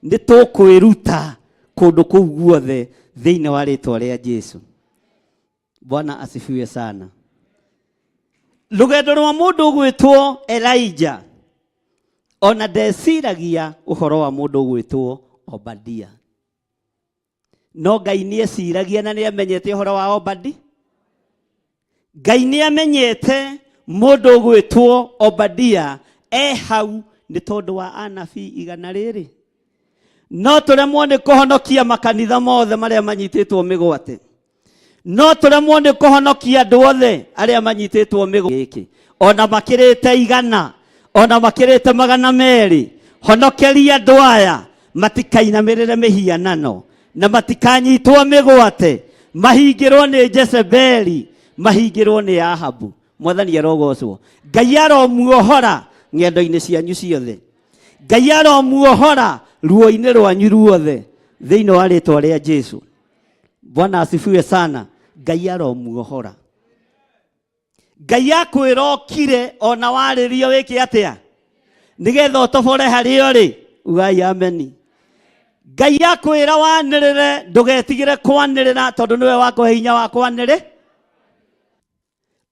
ni tukwiruta kundu kuu guothe thiini wa ritwa ria Jesu. Bwana asifiwe sana. Rugendo rwa mundu gwitwo Elijah ona ndeciragia uhoro wa mundu gwitwo Obadia. No Ngai ni eciragia na ni amenyete uhoro wa Obadia. Ngai ni amenyete mundu gwitwo Obadia hau ni tondu wa anabii igana riri. No turemwo ni kuhonokia makanitha mothe maria manyititwo migwate. No turemwo ni kuhonokia andu othe aria manyititwo migwate. Ona makirite igana, ona makirite magana meri, honokeria andu aya matikainamirire mihianano na matikanyitwo migwate, mahingirwo ni Jezebeli, mahingirwo ni Ahabu. Mwathani arogocwo. Ngai aromuohora ng'endo-ini cianyu ciothe. Ngai aromuohora ruo-ini rwanyu ruothe thiini wa ritwa ria Jesu. Bwana asifiwe sana. Ngai aromuohora. Ngai akwirokire ona waririo wiki atia nigetha utobore hario ri ugai ameni. Ngai akwira wanirire ndugetigire kwanirira tondu niwe wakuhe hinya wa kwanire.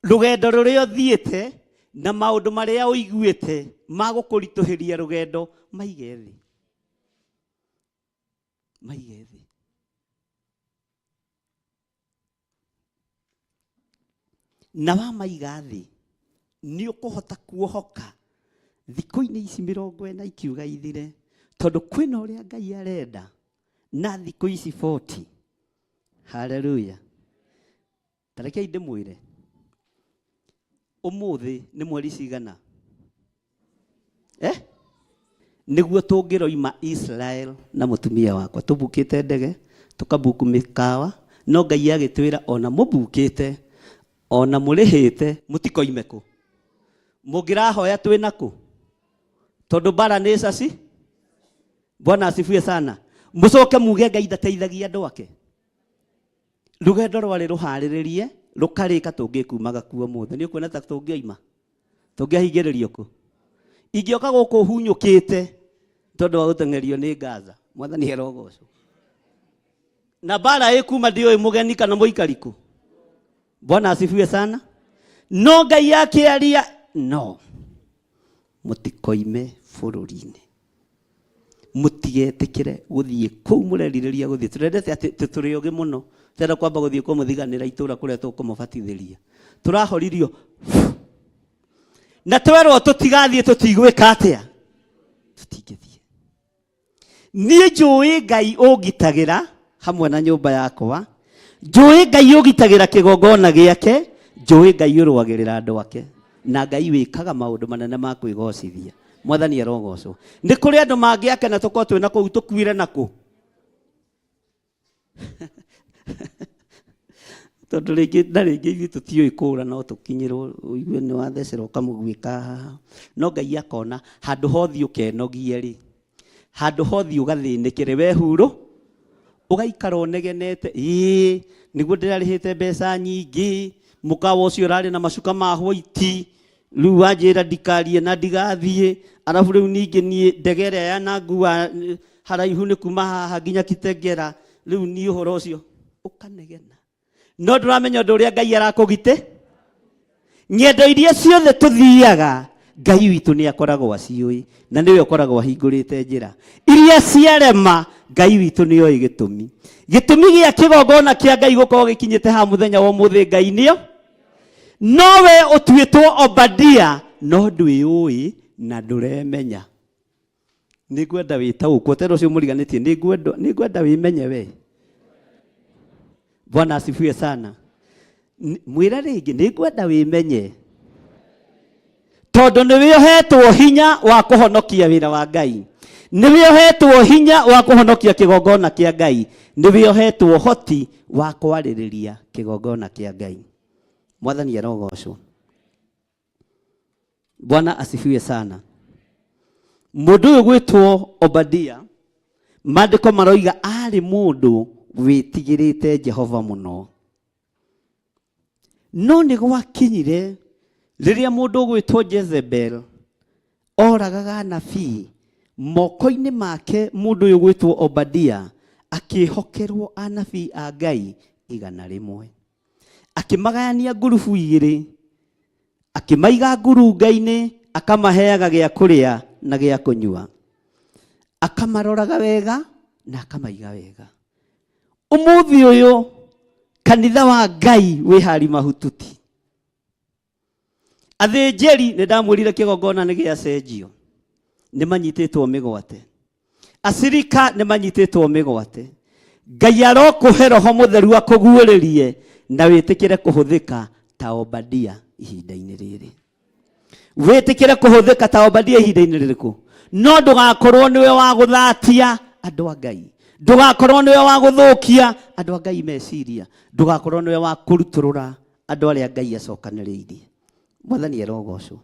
Rugendo ruria uthiite na maundu maria uiguite magukurituhiria rugendo maige thi. Maige thi. Na wamaiga thi ni ukuhota kuohoka thikũ-inĩ ici 40 ikiuga ithire tondu kwina uria Ngai arenda na thikũ ici 40. Haleluya. Tarekei ndimwire umuthi ni mweri cigana niguo tungiroima Israel na mutumia wakwa tubukite ndege tukabuku mikawa. No Ngai agitwira ona mubukite ona murihite mutikoime ku mugirahoya twina ku tondu bara ni caci. Bwana asifiwe sana. Mucoke muge Ngai ndateithagia andu ake. Rugendo rwari ruhariririe rukarika tungikumaga kuo muthe. Ni ukuona ta tungioima tungiahingiririo ku ingioka guku hunyukite tondu wa gutengerio ni Gaza. Mwathani arogocwo. Na bara ikuma ndio mugeni kana muikariku. Bwana asifiwe sana. No Ngai yake alia no mutikoime bururi-ini mutigetikire guthie kuu mureririria guthie turendete ati tuturioge muno tera kwamba guthie kumuthiganira itura kuria tukumubatithiria turahoririo na twerwo tutigathie tutigwika atia tutingithie. Nie njui Ngai ugitagira hamwe na nyumba yakwa. Njui Ngai ugitagira kigongona giake. Njui Ngai urwagirira andu ake na Ngai wikaga maundu manene ma kwigocithia. Mwathani arogocwo. Ni kuri andu mangiake na tuko twina kuu tukwire naku tondu ringi na ringi ithu tutioi kura no tukinyirwo uigue ni wathecerwo kamugwika. No Ngai akona handu hothi ukenogie ri handu hothi ugathinikire wehuru ugaikara unegenete niguo ndirarihite mbeca nyingi mukawa ucio rari na macuka ma white riu wanjira ndikarie na ndigathie arabu riu ningi nie ndegere ya nangua haraihu ni kuma haha nginya Kitengera riu ni uhoro ucio ukanegena. No nduramenya ndu uria Ngai arakugite nyendo iria ciothe tuthiaga Ngai witu ni akoragwo aciui na niwe akoragwo ahingurite njira iria ciarema. Ngai witu ni oi gitumi gia kigongona kia Ngai gukorwo gikinyite ha muthenya wa muthi Ngai nio nowe utuitwo Obadia no ndwiui na nduremenya nĩngwenda wĩtaũkwo tero ũcio mũriganĩtie nĩngwenda wĩmenye we. Bwana asifiwe sana. Mwĩra rĩngĩ nĩngwenda wĩmenye tondũ nĩwĩohetwo hinya wa kũhonokia wĩra wa Ngai, nĩwĩohetwo hinya wa kũhonokia kĩgongona kĩa Ngai, nĩwĩohetwo hoti wa kwarĩrĩria kĩgongona kĩa Ngai. Mwathani arogocwo. Bwana asifiwe sana. Mũndũ ũyũ gwĩtwo Obadia, maandĩko maroiga arĩ mũndũ wĩtigĩrĩte Jehova mũno. No nĩ gwakinyire rĩrĩa mũndũ gwĩtwo Jezebel oragaga anabii, moko-inĩ make mũndũ ũyũ gwĩtwo Obadia akĩhokerwo anabii a Ngai 100. Akĩmagayania ngurubu 2, akĩmaiga ngurunga-inĩ, akamaheaga gĩa kũrĩa na gĩa kũnyua, akamaroraga wega na akamaiga wega. Ũmũthĩ ũyũ kanitha wa Ngai wĩ hari mahututi. Athĩnjĩri nĩndamwĩrire kĩgongona nĩ gĩacenjio, nĩmanyitĩtwo mĩgwate. Acirika nĩmanyitĩtwo mĩgwate. Ngai arokũhe Roho Mũtheru akũguũrĩrie na wĩtĩkĩre kũhũthĩka ta Obadia ihinda-inĩ rĩrĩ. Wĩtĩkĩre kũhũthĩka ta Obadia ihinda-inĩ rĩrĩkũ? No ndũgakorwo nĩwe wa gũthatia andũ a Ngai, ndũgakorwo nĩwe wa gũthũkia andũ a Ngai meciria, ndũgakorwo nĩwe wa kũrutũrũra andũ arĩa Ngai acokanĩrĩirie. Mwathani arogocwo.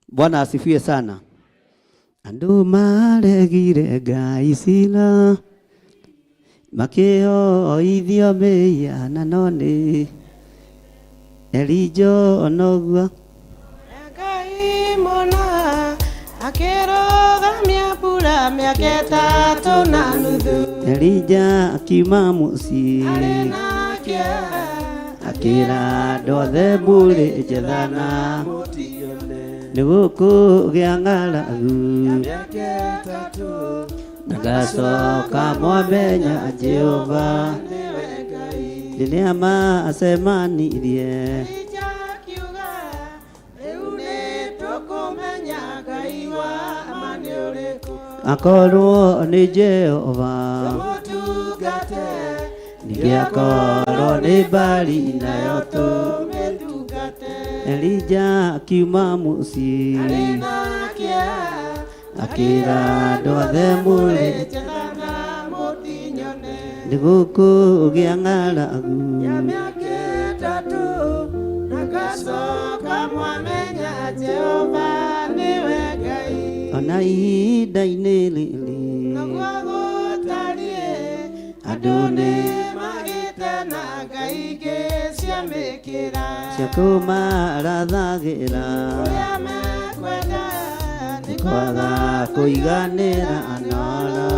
Bwana asifiwe sana. Andũ maregire Ngai cira, makĩhoithio mĩhianano nĩ Elijo noguo Ngai mũna akĩrũgamia mbura mĩaka 3.5. Elija akiuma mũciĩ akĩra andũ othe mbũrĩ njethana nĩgũkũgĩa ng'aragu na ngacoka mwamenya Jehova rĩrĩa macemanirie. Akorwo nĩ Jehova ningĩ akorwo nĩ Baali nayo tũmĩtungate. Elija akiuma mũciĩ akĩra andũ othe mũrĩ nĩgũkũgĩa ng'aragu ona ihinda-inĩ rĩrĩ andũ nĩmagĩte na ngai ingĩ ciamĩkĩra cia kũmarathagĩra kwaga kũiganĩra anoro.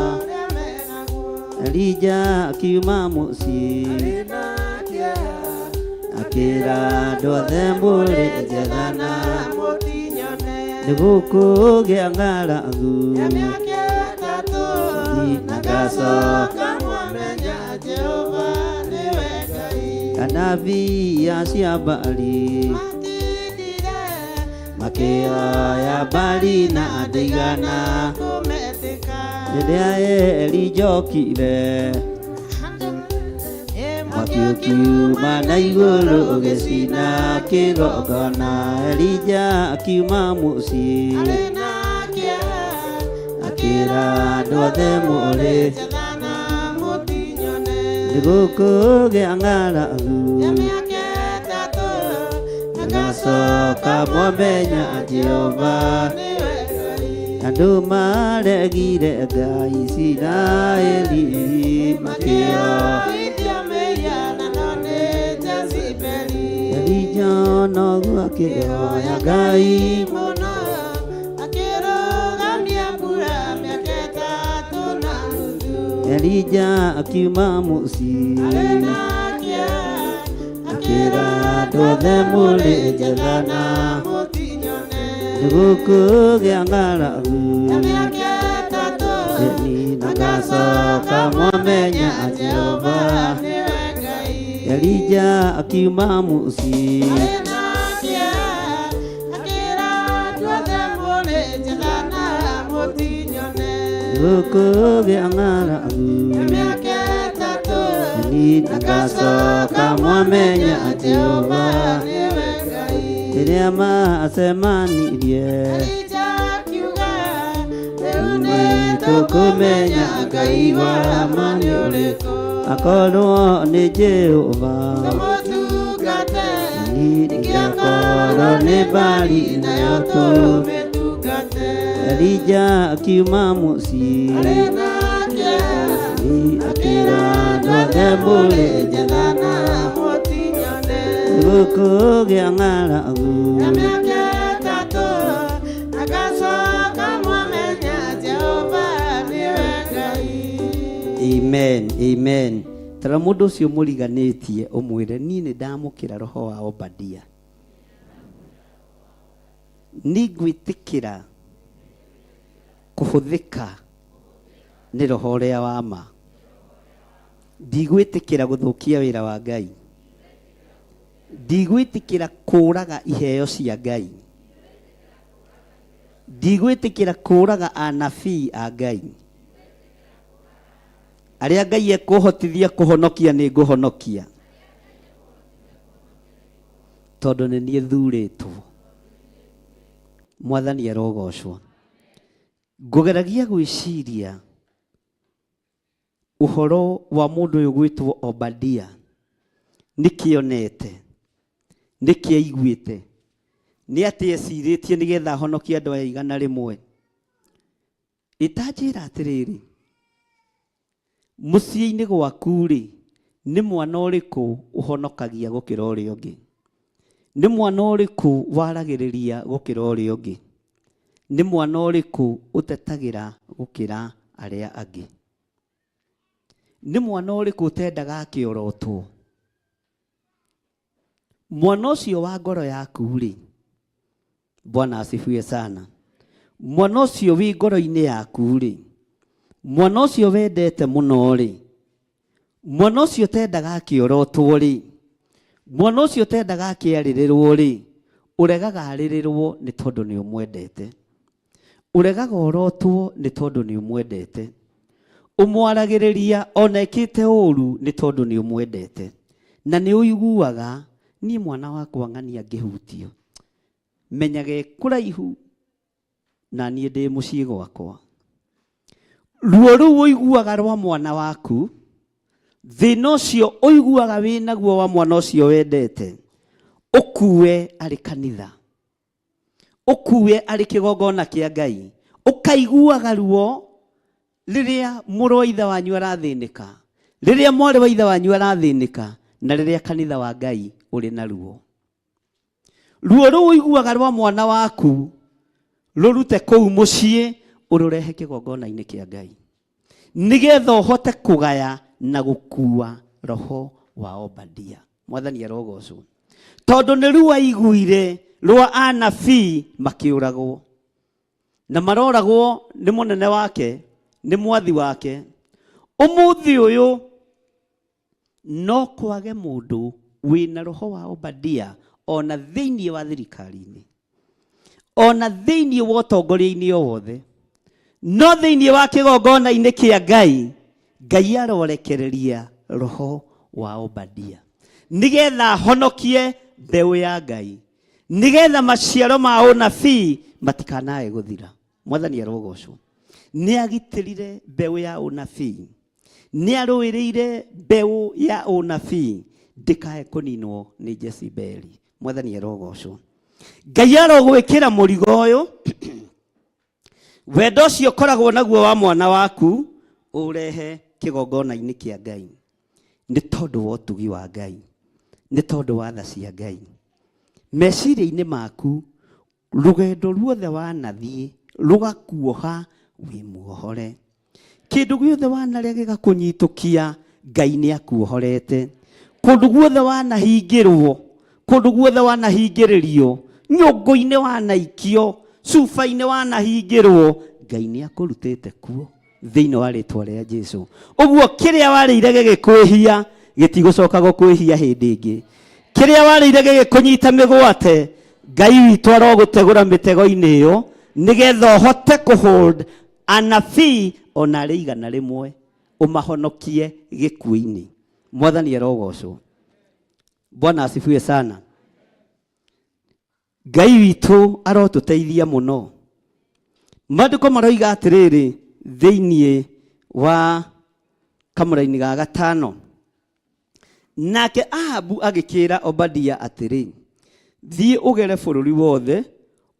Elija akiuma mũciĩ akĩra andũ othe mbũrĩ njethana nĩgũkũgĩa ng'aragu na ngacoka mwamenya Jehova nĩwe Ngai. Anabii acio a Baali makĩoya Baali na andũ 100 rĩrĩa Elija okire mwaki ũkiuma na igũrũ ũgĩcina kĩgongona. Elija akiuma mũciĩ akĩra andũ othe mũrĩ nĩgũkũgĩa ng'aragu ngacoka mwamenya Jehova. Andũ maregire Ngai Isiraeli makĩoithio mĩhianano nĩ Jezebeli. Elija noguo akĩhoya Ngai mũno akĩrũgamia mbura mĩaka 3.5. Elija akiuma mũciĩ akĩra andũ othe mũrĩ njethana nĩgũkũgĩa ng'aragu na ngacoka mwamenya Jehova. Elija akiuma mũciĩ akĩra andũ othe mũrĩ njethana mũtinyone gũkũgĩa ng'aragu mĩaka ĩtatũ nagacoka mwamenya Jehova nĩwe Ngai. rĩrĩa macemanirie Elija akiuga rĩu nĩtũkũmenya Ngai wa ma nĩ ũrĩkũ akorwo nĩ Jehova tũmũtungate ningĩ akorwo nĩ Baali nayo tũmĩtungate. Elija akiuma mũciĩ arĩ na kĩeha akĩra andũ othe mũrĩ njethana mũtinyone gũkũgĩa ng'aragu mĩaka ĩtatũ agacoka mwamenya Jehova nĩwe Ngai. Amen, amen. Tara mũndũ ũcio mũriganĩtie ũmwĩre niĩ nĩ ndamũkĩra roho wa Obadia. Nĩ ngwĩtĩkĩra kũhũthĩka nĩ roho ũrĩa wa ma. Ndigwĩtĩkĩra gũthũkia wĩra wa Ngai. Ndigwĩtĩkĩra kũũraga iheo cia Ngai. Ndigwĩtĩkĩra kũũraga anabii a Ngai. Arĩa Ngai ekũhotithia kũhonokia nĩ ngũhonokia. Tondũ nĩ niĩ thurĩtwo. Mwathani arogocwo. Ngũgeragia gwĩciria ũhoro wa mũndũ ũyũ gwĩtwo Obadia. Nĩkĩonete, nĩkĩaiguĩte, nĩ atĩ ecirĩtie nĩgetha ahonokie andũ aya 100. Itanjĩra atĩrĩrĩ, mũciĩ-inĩ gwaku-rĩ, nĩ mwana ũrĩkũ ũhonokagia gũkĩra ũrĩa ũngĩ? Nĩ mwana ũrĩkũ waragĩrĩria gũkĩra ũrĩa ũngĩ? Nĩ mwana ũrĩkũ ũtetagĩra gũkĩra arĩa angĩ? Nĩ mwana ũrĩkũ ũtendaga akĩorotwo? Mwana ũcio wa ngoro yaku-rĩ, Bwana asifiwe sana. Mwana ũcio wĩ ngoro-inĩ yaku-rĩ, mwana ũcio wendete mũno-rĩ, mwana ũcio tendaga akĩorotwo-rĩ, mwana ũcio tendaga akĩarĩrĩrwo-rĩ, ũregaga arĩrĩrwo nĩ tondũ nĩ ũmwendete. Ũregaga orotwo nĩ tondũ nĩ ũmwendete. Ũmwaragĩrĩria ona ekĩte ũru nĩ tondũ nĩ ũmwendete. Na nĩ ũiguaga niĩ mwana wakwa ng'ania ngĩhutio, menyage kũraihu na niĩ ndĩ mũciĩ gwakwa. Ruo rũu ũiguaga rwa mwana waku, thĩna ũcio ũiguaga wĩnaguo wa mwana ũcio wendete, ũkue arĩ kanitha, ũkue arĩ kĩgongona kĩa Ngai. Ũkaiguaga ruo rĩrĩa mũrũ wa ithe wanyu arathĩnĩka, rĩrĩa mwarĩ wa ithe wanyu arathĩnĩka, na rĩrĩa kanitha wa Ngai ũrĩ na ruo. Ruo rũu ũiguaga rwa mwana waku rũrute kũu mũciĩ ũrũrehe kĩgongona-inĩ kĩa Ngai, nĩgetha ũhote kũgaya na gũkua roho wa Obadia. Mwathani arogocwo. Tondũ nĩ ruo aiguire rwa anabii makĩũragwo, na maroragwo nĩ mũnene wake, nĩ mwathi wake. Ũmũthĩ ũyũ no kwage mũndũ wĩna roho wa Obadia ona thĩinĩ wa thirikari-inĩ, ona thĩinĩ wa ũtongoria-inĩ o wothe, no thĩinĩ wa kĩgongona-inĩ kĩa Ngai, Ngai arorekereria roho wa Obadia nĩgetha ahonokie mbeũ ya Ngai, nĩgetha maciaro ma ũnabii matikanae gũthira. Mwathani arogocwo. Nĩ agitĩrire mbeũ ya ũnabii, nĩ arũĩrĩire mbeũ ya ũnabii ndĩkae kũninwo nĩ Jezebeli. Mwathani arogocwo. Ngai arogwĩkĩra mũrigo ũyũ wendo ũcio ũkoragwo naguo wa mwana waku ũrehe kĩgongona-inĩ kĩa Ngai, nĩ tondũ wa ũtugi wa Ngai, nĩ tondũ wa tha cia Ngai. Meciria-inĩ maku rũgendo ruothe wanathiĩ rũgakuoha wĩ muohore. Kĩndũ gĩothe wanarĩa gĩgakũnyitũkia, Ngai nĩ akuohorete. Kũndũ guothe wanahingĩrwo, kũndũ guothe wanahingĩrĩrio, nyũngũ-inĩ wanaikio, cuba-inĩ wanahingĩrwo, Ngai nĩ akũrutĩte kuo thĩinĩ wa rĩtwa rĩa Jesũ. Ũguo kĩrĩa warĩire gĩgĩkwĩhia gĩtigũcoka gũkwĩhia hĩndĩ ĩngĩ. Kĩrĩa warĩire gĩgĩkũnyita mĩgwate, Ngai witũ arogũtegũra mĩtego-inĩ ĩyo nĩgetha ũhote kũhold anabii ona rĩ igana rĩmwe ũmahonokie gĩkuũ-inĩ. Mwathani arogocwo. Bwana asifiwe sana. Ngai witũ arotũteithia mũno. Maandĩko maroiga atĩrĩrĩ thĩinĩ wa kamũra-inĩ ga 5, nake Ahabu agĩkĩra Obadia atĩrĩ, thiĩ ũgere bũrũri wothe,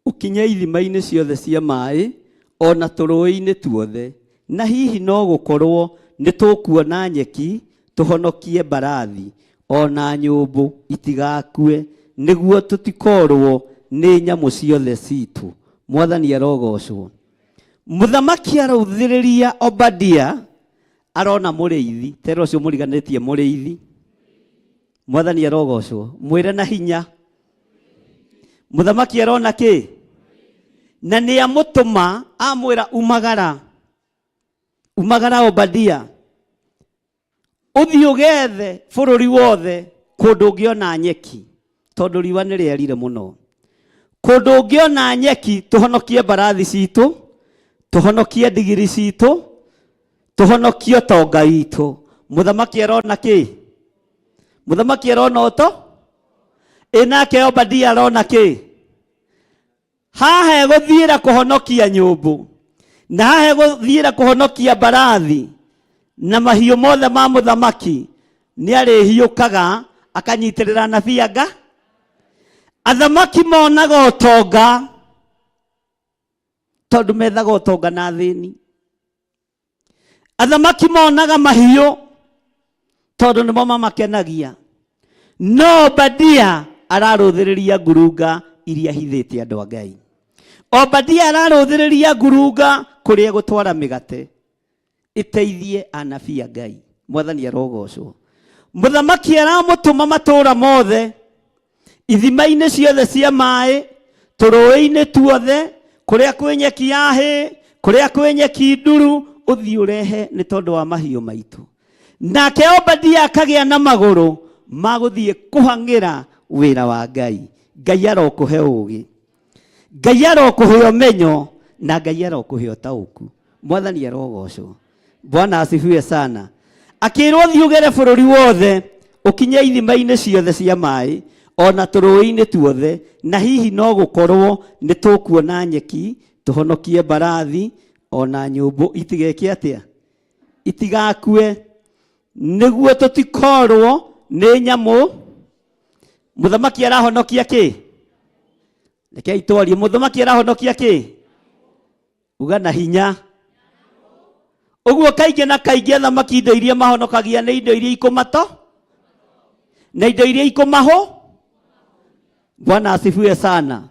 ũkinye ithima-inĩ ciothe cia maaĩ, ona tũrũĩ-inĩ tuothe, na hihi no gũkorwo nĩ tũkuona nyeki, tũhonokie mbarathi, ona nyũmbũ itigakue, nĩguo tũtikorwo nĩ nyamũ ciothe citũ. Mwathani arogocwo. Mũthamaki arauthĩrĩria Obadia, arona mũrĩithi. Tero ũcio mũriganĩtie mũrĩithi. Mwathani arogocwo. Mwĩre na hinya. Mũthamaki arona kĩ? Na nĩ amũtũma amwĩra umagara Obadia, ũthiĩ ũgethe bũrũri wothe kũndũ ũngĩona nyeki, tondũ riũa nĩ rĩerire mũno. Kũndũ ũngĩona nyeki, tũhonokie mbarathi citũ, tũhonokie ndigiri citũ, tũhonokie ũtonga witũ. Mũthamaki arona kĩ? Mũthamaki arona ũto? Nake Obadia arona kĩ? Haha egũthiĩra kũhonokia nyũmbũ, na haha egũthiĩra kũhonokia mbarathi na mahiũ mothe ma mũthamaki. Nĩ arĩhiũkaga akanyitĩrĩra nabii anga. Athamaki monaga ũtonga tondũ methaga ũtonga na thĩni. Athamaki monaga mahiũ tondũ nĩmo mamakenagia. No Obadia ararũthĩrĩria ngurunga iria hithĩte andũ a Ngai. Obadia ararũthĩrĩria ngurunga kũrĩa gũtwara mĩgate ĩteithie anabii a Ngai. Mwathani arogocwo. Mũthamaki aramũtũma matũũra mothe, ithima-inĩ ciothe cia maaĩ, tũrũĩ-inĩ tuothe, kũrĩa kwĩ nyeki ya hĩ, kũrĩa kwĩ nyeki nduru, ũthiĩ ũrehe nĩ tondũ wa mahiũ maitũ. Nake Obadia akagĩa na magũrũ ma gũthiĩ kũhang'ĩra wĩra wa Ngai. Ngai arokũhe ũũgĩ, Ngai arokũhe ũmenyo, na Ngai arokũhe ũtaũku. Mwathani arogocwo. Bwana asifiwe sana. Akĩrwo thiĩ ũgere bũrũri wothe, ũkinye ithima-inĩ ciothe cia maaĩ, ona tũrũĩ-inĩ tuothe, na hihi no gũkorwo nĩ tũkuona nyeki, tũhonokie mbarathi, ona nyũmbũ itigeke atĩa? Itigakue, nĩguo tũtikorwo nĩ nyamũ. Mũthamaki arahonokia kĩ? Rekei twarie. Mũthamaki arahonokia kĩ? Uga na hinya. Ũguo kaingĩ na kaingĩ athamaki indo iria mahonokagia nĩ indo iria ikũmato na indo iria ikũmaho. Bwana asifiwe sana.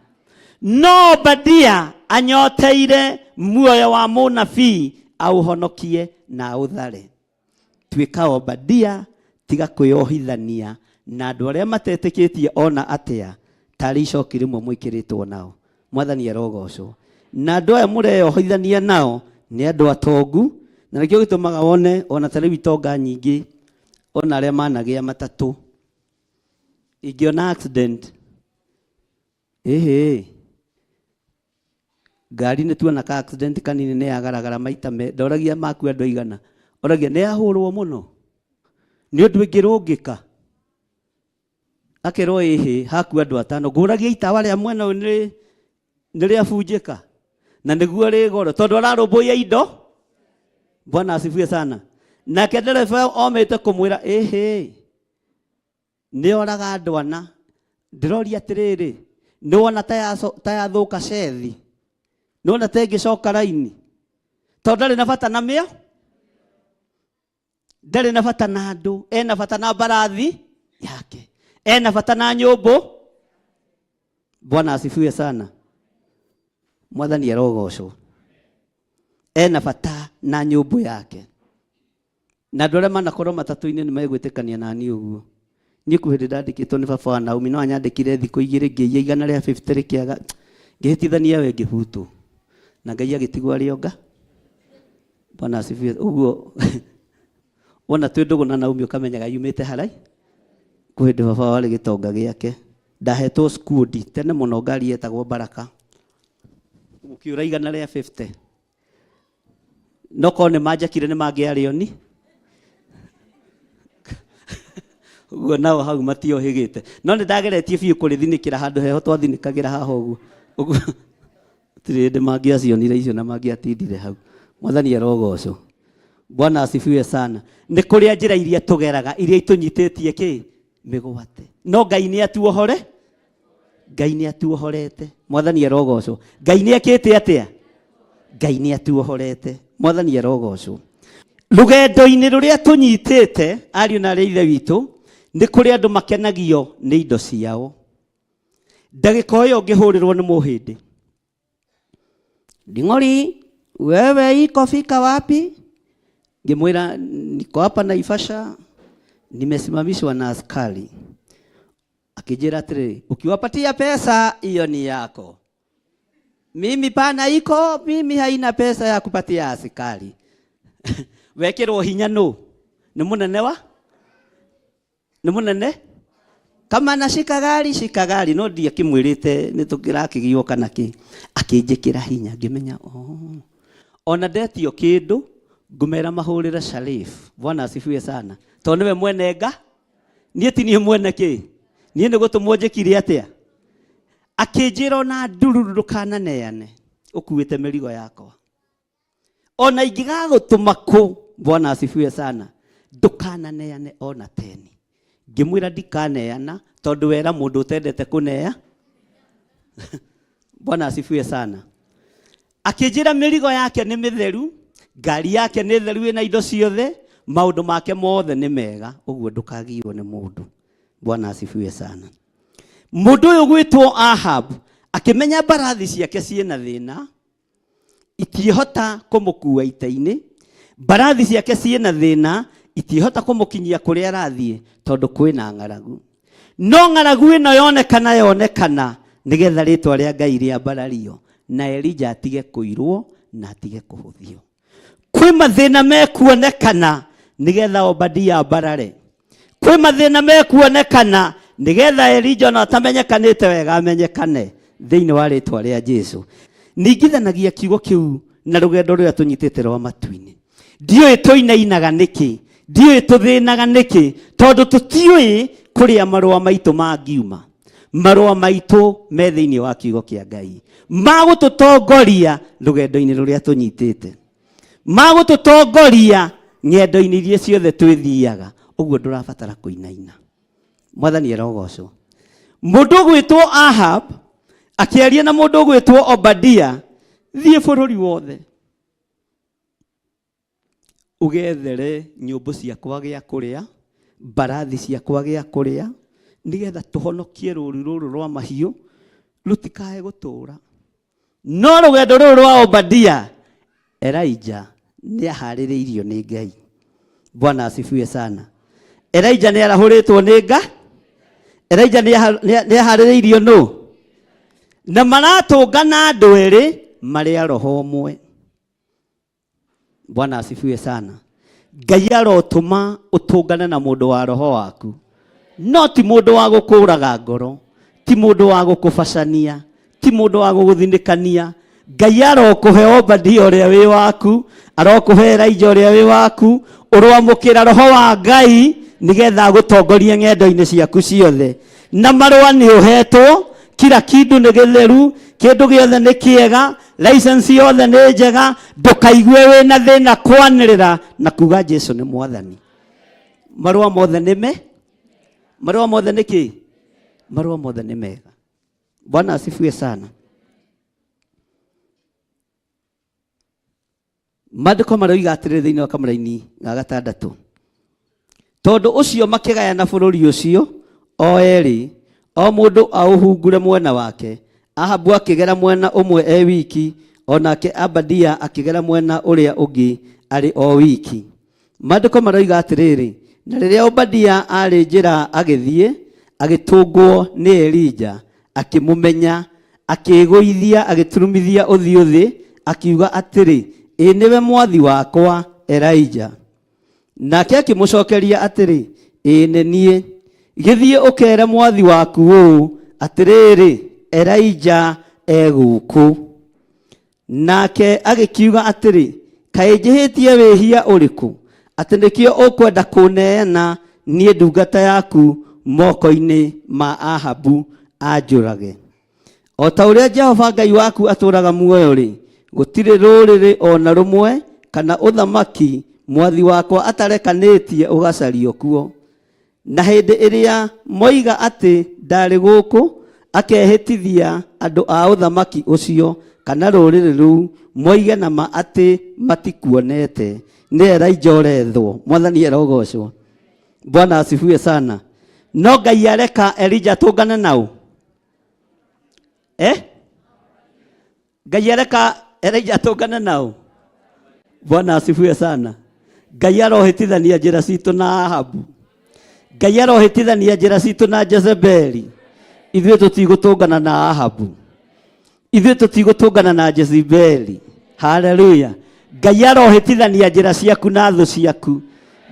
No Obadia anyoteire muoyo wa mũnabii auhonokie na authare. Tuĩka Obadia, tiga kwĩyohithania na andũ arĩa matetĩkĩtie ona atĩa, tarĩ icoki rĩmwe mwĩkĩrĩtwo nao. Mwathani arogocwo. Na andũ aya mũreyohithania nao nĩ andũ atongu, na nĩkĩo gĩtũmaga wone ona tarĩ itonga nyingĩ, ona arĩa managĩa matatũ. Ingĩona accident, ngari nĩ tuona ka accident kanini nĩ yagaragara maita ndoragia maku andũ aigana. Oragia nĩ yahũrwo mũno, nĩ ũndũ ĩngĩrũngĩka. Akerwo haku andũ 5, ngũragia itawa rĩa mwena ũyũ nĩ rĩabunjĩka, na nĩguo rĩ goro tondũ ararũmbũiya indo. Bwana asifiwe sana. Nake ndereba omĩte kũmwĩra nĩ oraga andũ 4. Ndĩroria atĩrĩrĩ, nĩ wona ta yathũka cethi, nĩ wona ta ĩngĩcoka raini, tondũ ndarĩ na bata na mĩo, ndarĩ na bata na andũ, ena bata na mbarathi yake, ena bata na nyũmbũ. Bwana asifiwe sana. Mwathani arogocwo. Ena bata na nyũmbũ yake. Na andũ arĩa manakorwo matatũ-inĩ nĩ megwĩtĩkania nani ũguo. Niĩ kũhĩndĩ ndandĩkĩtwo nĩ baba wa Naomi, no anyandĩkire thikũ 2 ngĩiya 150 rĩkĩaga, ngĩhĩtithania we ngĩbutwo, na Ngai agĩtigwo arĩ onga. Bwana asifiwe. Ũguo wona twĩ ndũgũ na Naomi ũkamenyaga yumĩte harai, kũhĩndĩ baba warĩ gĩtonga gĩake. Ndahetwo skundi tene mũno, ngari yetagwo Baraka, gũkiũra 150. no kone majakire nĩ mangĩarĩo ni uguo nao hau matiohĩgĩte no nĩ ndageretie biũ kũrĩthinĩkĩra handũ heho twathinĩkagĩra haha ũguo ũguo tĩrĩ hĩndĩ mangĩacionire icio na mangĩatindire hau. Mwathani arogocwo. Bwana asifiwe sana. Nĩ kũrĩa njĩra iria tũgeraga iria itũnyitĩtie kĩ mĩgwate no Ngai nĩ atuohore. Ngai nĩ atuohorete. Mwathani arogocwo. Ngai nĩ ekĩte atĩa? Ngai nĩ atuohorete. Mwathani arogocwo. Rũgendo-inĩ rũrĩa tũnyitĩte ariũ na arĩa ithe witũ nĩ kũrĩ andũ makenagio nĩ indo ciao. Ndagĩka ĩyo ngĩhũrĩrwo nĩ mũhĩndĩ. Nding'ori, wewe iko fika wapi? Ngĩmwĩra niko hapa Naivasha, nimesimamishwa na askari. Akijira atĩrĩ, ukiwapatia pesa hiyo ni yako. Mimi pana iko, mimi haina pesa ya kupatia askari. Wekĩrwo hinya nũ? Nĩ mũnene wa? Nĩ mũnene? Kama nashika gari no ndiakĩmwĩrĩte nĩ tũkĩrakĩgio kana kĩ. Akĩnjĩkĩra hinya ngĩmenya ona ndetio kĩndũ ngũmera mahũrĩra Sharif. Bwana asifiwe sana. Tondũ nĩwe mwene nga niĩ ti niĩ mwene kĩ niĩ nĩ gũtũmwo njĩkire atĩa. Akĩnjĩra ona ndururu ndũkananeane ũkuĩte mĩrigo yakwa ona ingĩgagũtũma kũ. Bwana asifiwe sana. Ndũkananeane ona teni. Ngĩmwĩra ndikaneana tondũ wera mũndũ ũtendete kũnea. Bwana asifiwe sana. Akĩnjĩra mĩrigo yake nĩ mĩtheru, ngari yake nĩ theru ĩna indo ciothe, maũndũ make mothe nĩ mega, ũguo ndũkagiywo nĩ mũndũ. Bwana asifiwe sana. Mũndũ ũyũ gwĩtwo Ahab akĩmenya mbarathi ciake ciĩna thĩna, itiĩhota kũmũkua ita-inĩ. Mbarathi ciake ciĩna thĩna, itiĩhota kũmũkinyia kũrĩa arathiĩ tondũ kwĩna ng'aragu. No ng'aragu ĩno yonekana nĩgetha rĩtwa rĩa Ngai rĩambarario na Elija atige kũirwo na atige kũhũthio. Kwĩ mathĩna mekuonekana nĩgetha Obadia ambarare. Kwĩ mathĩna mekuonekana nĩgetha Elija ona atamenyekanĩte wega amenyekane thĩinĩ wa rĩtwa rĩa Jesũ. Ningithanagia kiugo kĩu na rũgendo rũrĩa tũnyitĩte rwa matu-inĩ. Ndiũĩ tũinainaga nĩkĩ, ndiũĩ tũthĩnaga nĩkĩ tondũ tũtiũĩ kũrĩa marũa maitũ mangiuma. Marũa maitũ me thĩinĩ wa kiugo kĩa Ngai, magũtũtongoria rũgendo-inĩ rũrĩa tũnyitĩte, magũtũtongoria ng'endo-inĩ iria ciothe twĩthiaga. Ũguo ndũrabatara kũinaina. Mwathani arogocwo. Mũndũ gwĩtwo Ahab akĩaria na mũndũ gwĩtwo Obadia, thiĩ bũrũri wothe ugethere nyũmbũ ciakwa gĩa kũrĩa, mbarathi ciakwa gĩa kũrĩa, nĩgetha tũhonokie rũũru rũrũ rwa mahiũ rũtikae gũtũũra. No rũgendo rũrũ rwa Obadia, Elija nĩ aharĩrĩirio nĩ Ngai. Bwana asifiwe sana. Elija nĩ arahũrĩtwo nĩ Ngai. Elija nĩ aharĩrĩirio nũ? Na maratũngana andũ erĩ marĩ a roho ũmwe. Bwana asifiwe sana. Ngai arotũma ũtũngane na mũndũ wa roho waku, no ti mũndũ wa gũkũraga ngoro, ti mũndũ wa gũkũbacania, ti mũndũ wa gũgũthinĩkania. Ngai arokũhe Obadia ũrĩa wĩ waku, arokũhe Elija ũrĩa wĩ waku, ũrwamũkĩra roho wa Ngai nĩgetha agũtongorie ng'endo-inĩ ciaku ciothe. Na marũa nĩ ũhetwo, kila kĩndũ nĩ gĩtheru, kĩndũ gĩothe nĩ kĩega, license yothe nĩ njega, ndũkaigue wĩna thĩna kwanĩrĩra na kuga Jesũ nĩ Mwathani. Marũa mothe nĩ me? Marũa mothe nĩ kĩ? Marũa mothe nĩ mega. Bwana asifiwe sana. Maandĩko maroiga atĩrĩ thĩinĩ wa kamũra-inĩ ga 6, tondũ ũcio makĩgayana bũrũri ũcio o erĩ, o mũndũ aũhungure mwena wake. Ahabu akĩgera mwena ũmwe wiki, onake Obadia akĩgera mwena ũrĩa ũngĩ arĩ o wiki. Maandĩko maroiga atĩrĩrĩ, na rĩrĩa Obadia arĩ njĩra agĩthiĩ, agĩtũngwo nĩ Elija, akĩmũmenya, akĩĩgũithia, agĩturumithia ũthiũ thĩ, akiuga atĩrĩ, ĩ nĩwe mwathi wakwa Elija. Nake akĩmũcokeria atĩrĩ, ĩ nĩ niĩ. Gĩthiĩ ũkere mwathi waku ũũ atĩrĩrĩ, Elija egũkũ. Nake agĩkiuga atĩrĩ, kaĩ njĩhĩtie wĩhia ũrĩkũ atĩ nĩkĩo ũkwenda kũneana niĩ ndungata yaku moko-inĩ ma Ahabu anjũrage? O ta ũrĩa Jehova Ngai waku atũraga muoyo-rĩ, gũtirĩ rũrĩrĩ ona rũmwe kana ũthamaki mwathi wakwa atarekanĩtie ũgacario kuo. Na hĩndĩ ĩrĩa moiga atĩ ndarĩ gũkũ, akehĩtithia andũ a ũthamaki ũcio kana rũrĩrĩ rũu, moige na ma atĩ matikuonete. Nĩ Elijah ũrethwo. Mwathani erogocwo. Bwana asifiwe sana. No Ngai areka Elijah tũngane nao? Ngai areka Elijah tũngane nao? Bwana asifiwe sana. Ngai arohĩtithania njĩra citũ na Ahabu. Ngai arohĩtithania njĩra citũ na Jezebeli. Ithuĩ tũtigũtũngana na Ahabu. Ithuĩ tũtigũtũngana na Jezebeli. Haleluya. Ngai arohĩtithania njĩra ciaku na thũ ciaku.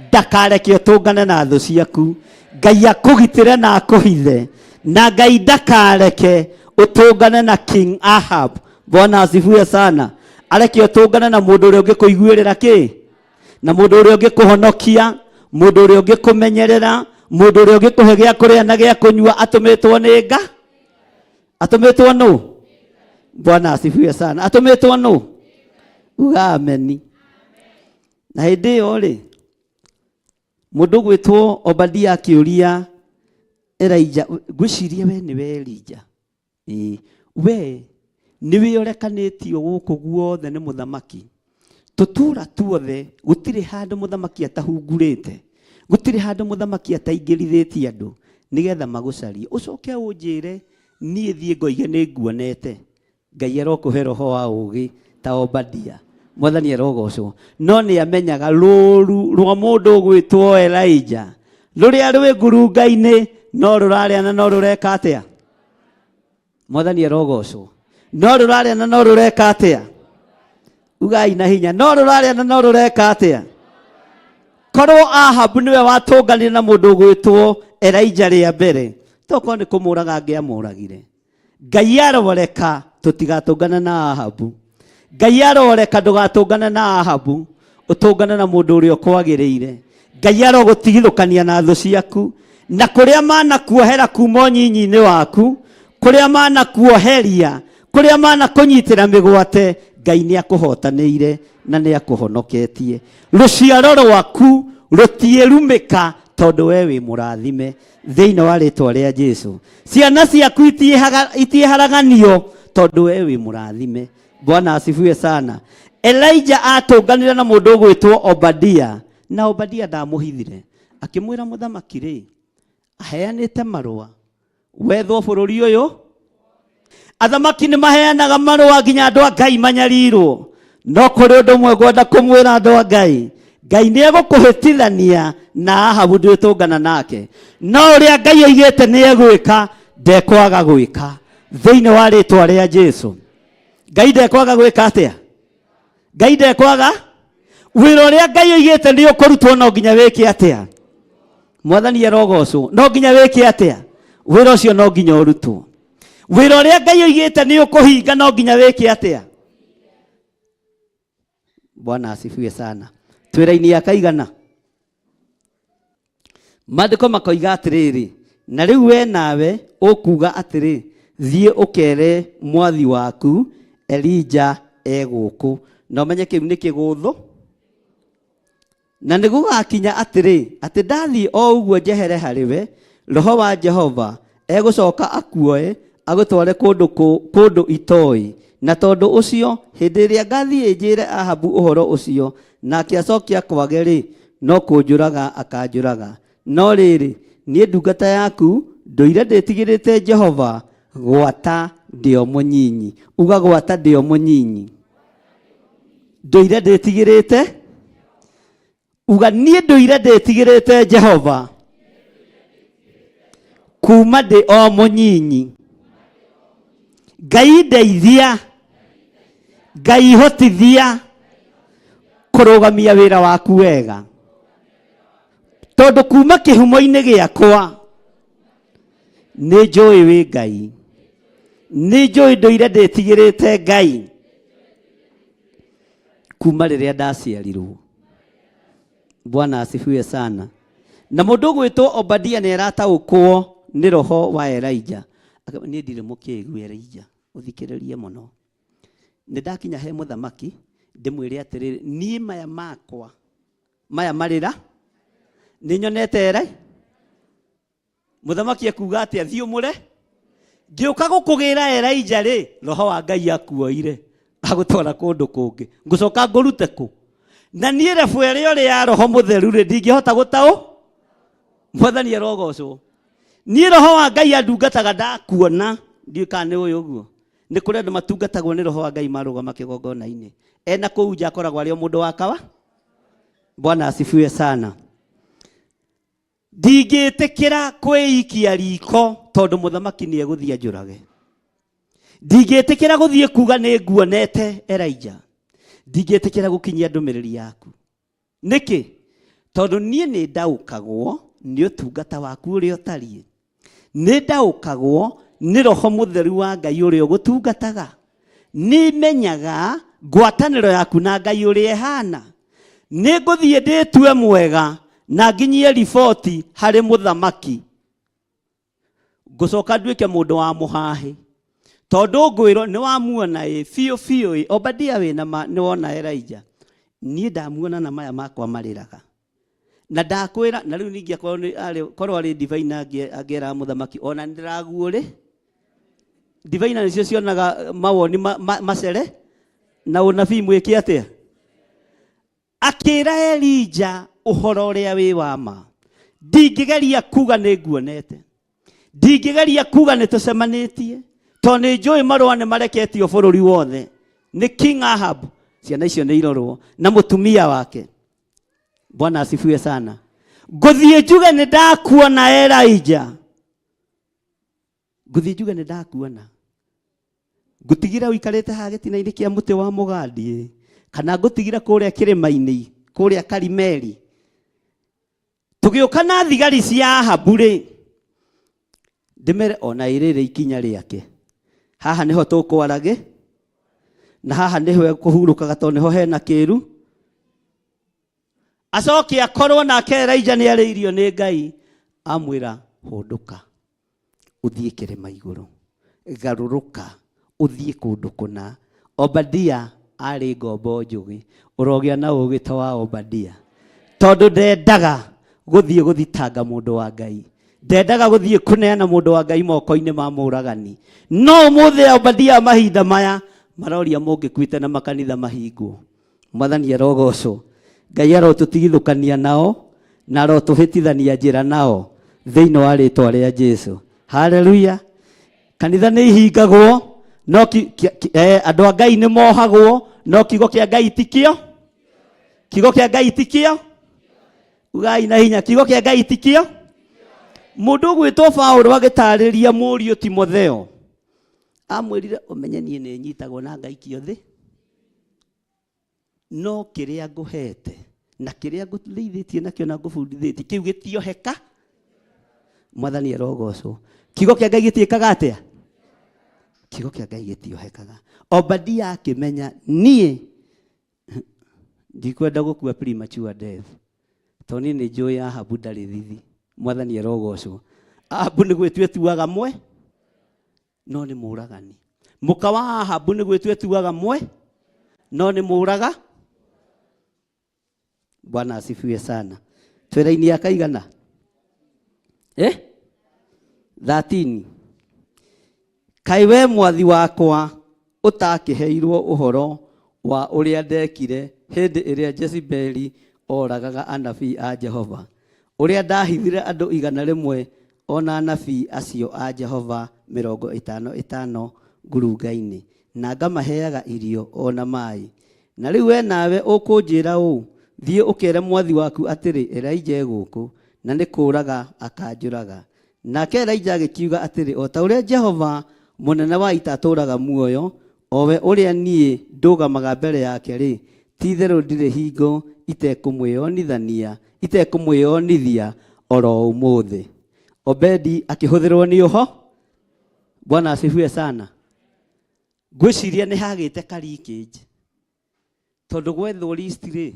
Ndakareke ũtũngane na thũ ciaku. Ngai akũgitĩre na akũhithe. Na Ngai ndakareke ũtũngane na King Ahab. Bwana asifiwe sana. Areke ũtũngane na mũndũ ũrĩa ũngĩkũiguĩrĩra kĩ? Na mũndũ ũrĩa ũngĩkũhonokia, mũndũ ũrĩa ũngĩkũmenyerera, mũndũ ũrĩa ũngĩkũhe gĩa kũrĩa na gĩa kũnyua. Atũmĩtwo nĩ Nga? Atũmĩtwo nũ? Bwana asifiwe sana. Atũmĩtwo nũ? Uga ameni. Na hĩndĩ ĩyo rĩ, mũndũ gwĩtwo Obadia akĩũria Elijah, ngwĩciria we nĩwe Elijah. We nĩwe ũrekanĩtio gũkũ guothe nĩ mũthamaki. Tũtũra tuothe gũtirĩ handũ mũthamaki atahungurĩte. Gũtirĩ handũ mũthamaki ataingĩrithĩtie andũ nĩgetha magũcarie. Ũcoke ũnjĩre niĩ thiĩ ngoige nĩnguonete. Ngai arokũhe roho wa ũũgĩ ta Obadia. Mwathani erogocwo. No nĩ amenyaga rũũru rwa mũndũ gwĩtwo Elijah rũrĩa rwĩ ngurunga-inĩ no rũrarĩa na no rũreka atĩa? Mwathani erogocwo. No rũrarĩa na no rũreka atĩa? Ugai na hinya. No rũrarĩa na no rũreka atĩa? Korwo Ahabu nĩwe watũnganire na mũndũ gwĩtwo Elijah rĩa mbere, tokorwo nĩ kũmũraga angĩamũragire. Ngai aroreka tũtigatũngane na Ahabu. Ngai aroreka ndũgatũngane na Ahabu, ũtũngane na mũndũ ũrĩa ũkwagĩrĩire. Ngai arogũtigithũkania na thũ ciaku, na kũrĩa manakuohera kuma ũnyinyi-inĩ waku, kũrĩa manakuoheria, kũrĩa manakũnyitĩra mĩgwate, Ngai nĩ akũhotanĩire na nĩ akũhonoketie. Rũciaro rwaku rũtiĩrumĩka tondũ we wĩ mũrathime thĩinĩ wa rĩtwa rĩa Jesũ. Ciana ciaku itiĩharaganio tondũ we wĩ mũrathime. Bwana asifiwe sana. Elijah atũnganire na mũndũ gwĩtwo Obadia, na Obadia ndamũhithire. Akĩmwĩra mũthamaki rĩ, aheanĩte marũa wethwo bũrũri ũyũ. Athamaki nĩ maheanaga marũa nginya andũ a Ngai manyarirwo. No kũrĩ ũndũ ũmwe ngwenda kũmwĩra andũ a Ngai. Ngai nĩ egũkũhĩtithania na Ahabu ndwĩtũngana nake. No ũrĩa Ngai oigĩte nĩ egwĩka, ndekwaga gwĩka thĩinĩ wa rĩtwa rĩa Jesũ. Ngai ndekwaga gwĩka atĩa? Ngai ndekwaga? Wĩra ũrĩa Ngai oigĩte nĩ ũkũrutwo no nginya wĩke atĩa? Mwathani erogocwo. No nginya wĩke atĩa? Wĩra ũcio no nginya ũrutwo. Wĩra ũrĩa Ngai oigĩte nĩ ũkũhinga no nginya wĩke atĩa? Bwana asifiwe sana. Twĩra-inĩ ya kaigana. Maandĩko makoiga atĩrĩrĩ, na rĩu we nawe ũkuga atĩrĩ, thiĩ ũkere mwathi waku Elijah egũkũ. Na ũmenye kĩu nĩ kĩgũthũ. Na nĩ gũgakinya atĩrĩ, atĩ ndathiĩ o ũguo njehere harĩwe, Roho wa Jehova egũcoka akuoe agũtware kũndũ itoĩ. Na tondũ ũcio, hĩndĩ ĩrĩa ngathiĩ njĩre Ahabu ũhoro ũcio, nake acokia kwage rĩ, no kũnjũraga akanjũraga. No rĩrĩ, niĩ ndungata yaku ndũire ndĩtigĩrĩte Jehova, gwata ndĩ o mũnyinyi. Uga gwata ndĩ o mũnyinyi. Ndũire ndĩtigĩrĩte. Uga niĩ ndũire ndĩtigĩrĩte Jehova, kuma ndĩ o mũnyinyi. Ngai ndeithia, Ngai hotithia kũrũgamia wĩra waku wega. Tondũ kuma kĩhumo-inĩ gĩakwa nĩ njũĩ wĩ Ngai. Nĩ njũĩ ndũire ndĩtigĩrĩte Ngai. kuma rĩrĩa ndaciarirwo. Bwana asifiwe sana. Na mũndũ gwĩtwo Obadia nĩ arataũkwo nĩ roho wa Elijah. Niĩ ndirĩ mũkĩĩgu Elijah, ũthikĩrĩrie mũno. Nĩ ndakinya he mũthamaki ndĩmwĩre atĩrĩrĩ, niĩ maya makwa maya marĩra nĩ nyonete mũthamaki akuga atĩ athiũmũre ngĩũka gũkũgĩra Elijah rĩ, roho wa Ngai akuoire agũtwara kũndũ kũngĩ, ngũcoka ngũrute kũ? Na niĩ rebu ĩrĩa ya roho mũtheru rĩ, ndingĩhota gũtaũ. Mwathani arogocwo. Niĩ roho wa Ngai andungataga ndakuona, ndiũĩ kana nĩ ũyũ ũguo. Nĩ kũrĩ andũ matungatagwo nĩ roho wa Ngai marũgama kĩgongona-inĩ. Ena kũu nja akoragwo arĩ o mũndũ wa kawa. Bwana asifiwe sana. Ndingĩtĩkĩra kwĩikia riko tondũ mũthamaki nĩ egũthiĩ anjũrage. Ndingĩtĩkĩra gũthiĩ kuga nĩ nguonete Elijah. Ndingĩtĩkĩra gũkinyia ndũmĩrĩri yaku. Nĩkĩ? Tondũ niĩ nĩ ndaũkagwo nĩ ũtungata waku ũrĩa ũtariĩ. Nĩ ndaũkagwo nĩ roho mũtheru wa Ngai ũrĩa ũgũtungataga. Nĩ menyaga ngwatanĩro yaku na Ngai ũrĩa ĩhana. Nĩ ngũthiĩ ndĩtue mwega na nginyie riboti harĩ mũthamaki. Ngũcoka nduĩke mũndũ wa mũhahe. Tondũ ngwĩrwo nĩ wamuona biũ Obadia nĩ wona Elijah. Niĩ ndamuona na maya makwa marĩraga. Na ndakwĩra na rĩu ningĩ korwo arĩ divine angĩera mũthamaki ona ndĩraguo rĩ. Divine nĩcio cionaga mawoni macere na ũnabii mwĩke atĩa. Akĩra Elijah ũhoro ũrĩa wĩ wa ma. Ndingĩgeria kuga nĩ nguonete. Ndingĩgeria kuga nĩ tũcemanĩtie. Tondũ nĩ njũĩ marũa nĩ mareketio bũrũri wothe. Nĩ King Ahab. Ciana icio nĩ irorwo. Na mũtumia wake. Bwana asifiwe sana. Ngũthiĩ njuge nĩ ndakuona Elijah. Ngũthiĩ njuge nĩ ndakuona. Ngũtigira ũikarĩte haha gĩtina-inĩ kĩa mũtĩ wa mũgandi. Kana ngũtigira kũrĩa kĩrĩma-inĩ, kũrĩa Karimeli. Tũgĩũka na thigari cia Ahabu rĩ. Ndĩmere ona ĩrĩrĩ ikinya rĩake. Haha niho tũkwarage. Na haha niho kũhurũkaga tondũ niho hena kĩru. Acoke akorwo nake Elijah nĩ arĩirio nĩ Ngai. Amwĩra hũndũka. Ũthiĩ kĩrĩma igũrũ. Garũrũka. Ũthiĩ kũndũ kũna. Obadia arĩ ngombo njũgĩ. Ũrogĩa na ũgĩ ta wa Obadia. Tondũ ndendaga gũthiĩ gũthitanga mũndũ wa Ngai. Ndendaga gũthiĩ kũneana mũndũ wa Ngai moko-inĩ ma mũragani. No mũthĩ Obadia mahinda maya maroria mũngĩkuĩte na makanitha mahingwo. Mwathani arogocwo. Ngai arotũtigithũkania nao na arotũhĩtithania njĩra nao thĩinĩ wa rĩĩtwa rĩa Jesũ. Haleluya. Kanitha nĩ ihingagwo no andũ a Ngai nĩ mohagwo no kiugo kĩa Ngai tikio. Kiugo kĩa Ngai tikio. Ugai na hinya kiugo kĩa Ngai tikio. Mũndũ gwĩtwo Paulo agĩtarĩria mũriũ Timotheo. Amwĩrire ũmenye niĩ nĩ nyitagwo na Ngai kĩothe. No kĩrĩa ngũhete na kĩrĩa ngũthithĩtie nakĩo na ngũbundithĩtie kĩu gĩtioheka. Mwathani arogocwo. Kiugo kĩa Ngai gĩtiĩkaga atĩa? Kiugo kĩa Ngai gĩtiohekaga. Obadia akĩmenya niĩ ndikwenda gũkua premature death. Tondũ niĩ nĩ njũĩ Ahabu ndarĩ thithi. Mwathani arogocwo. Ahabu nĩ gwĩtua etuaga mwe no nĩ mũragani. Mũka wa Ahabu nĩ gwĩtua etuaga mwe no nĩ mũraga. Bwana asifiwe sana. Twĩra-inĩ ya kaigana 13. Kaĩ we mwathi wakwa ũtakĩheirwo ũhoro wa ũrĩa ndekire hĩndĩ ĩrĩa Jezebeli oragaga anabii a Jehova. Ũrĩa ndahithire andũ 100 ona anabii acio a Jehova 50 ngurunga-inĩ. Na ngamaheaga irio ona maĩ. Na rĩu we nawe ũkũnjĩra ũũ. Thiĩ ũkere mwathi waku atĩrĩ Elijah gũkũ na nĩ kũũraga akanjũraga. Nake Elijah agĩkiuga atĩrĩ o ta ũrĩa Jehova mũnene wa ita atũũraga muoyo, o we ũrĩa niĩ ndũgamaga mbere yake rĩ, ti-itherũ ndirĩ hingo itekũmwĩonithia oro ũmũthĩ. Obedi akĩhũthĩrwo nĩ ũho. Bwana asifiwe sana. Ngwĩciria nĩ hagĩte ka leakage. tondu gwethwo list ri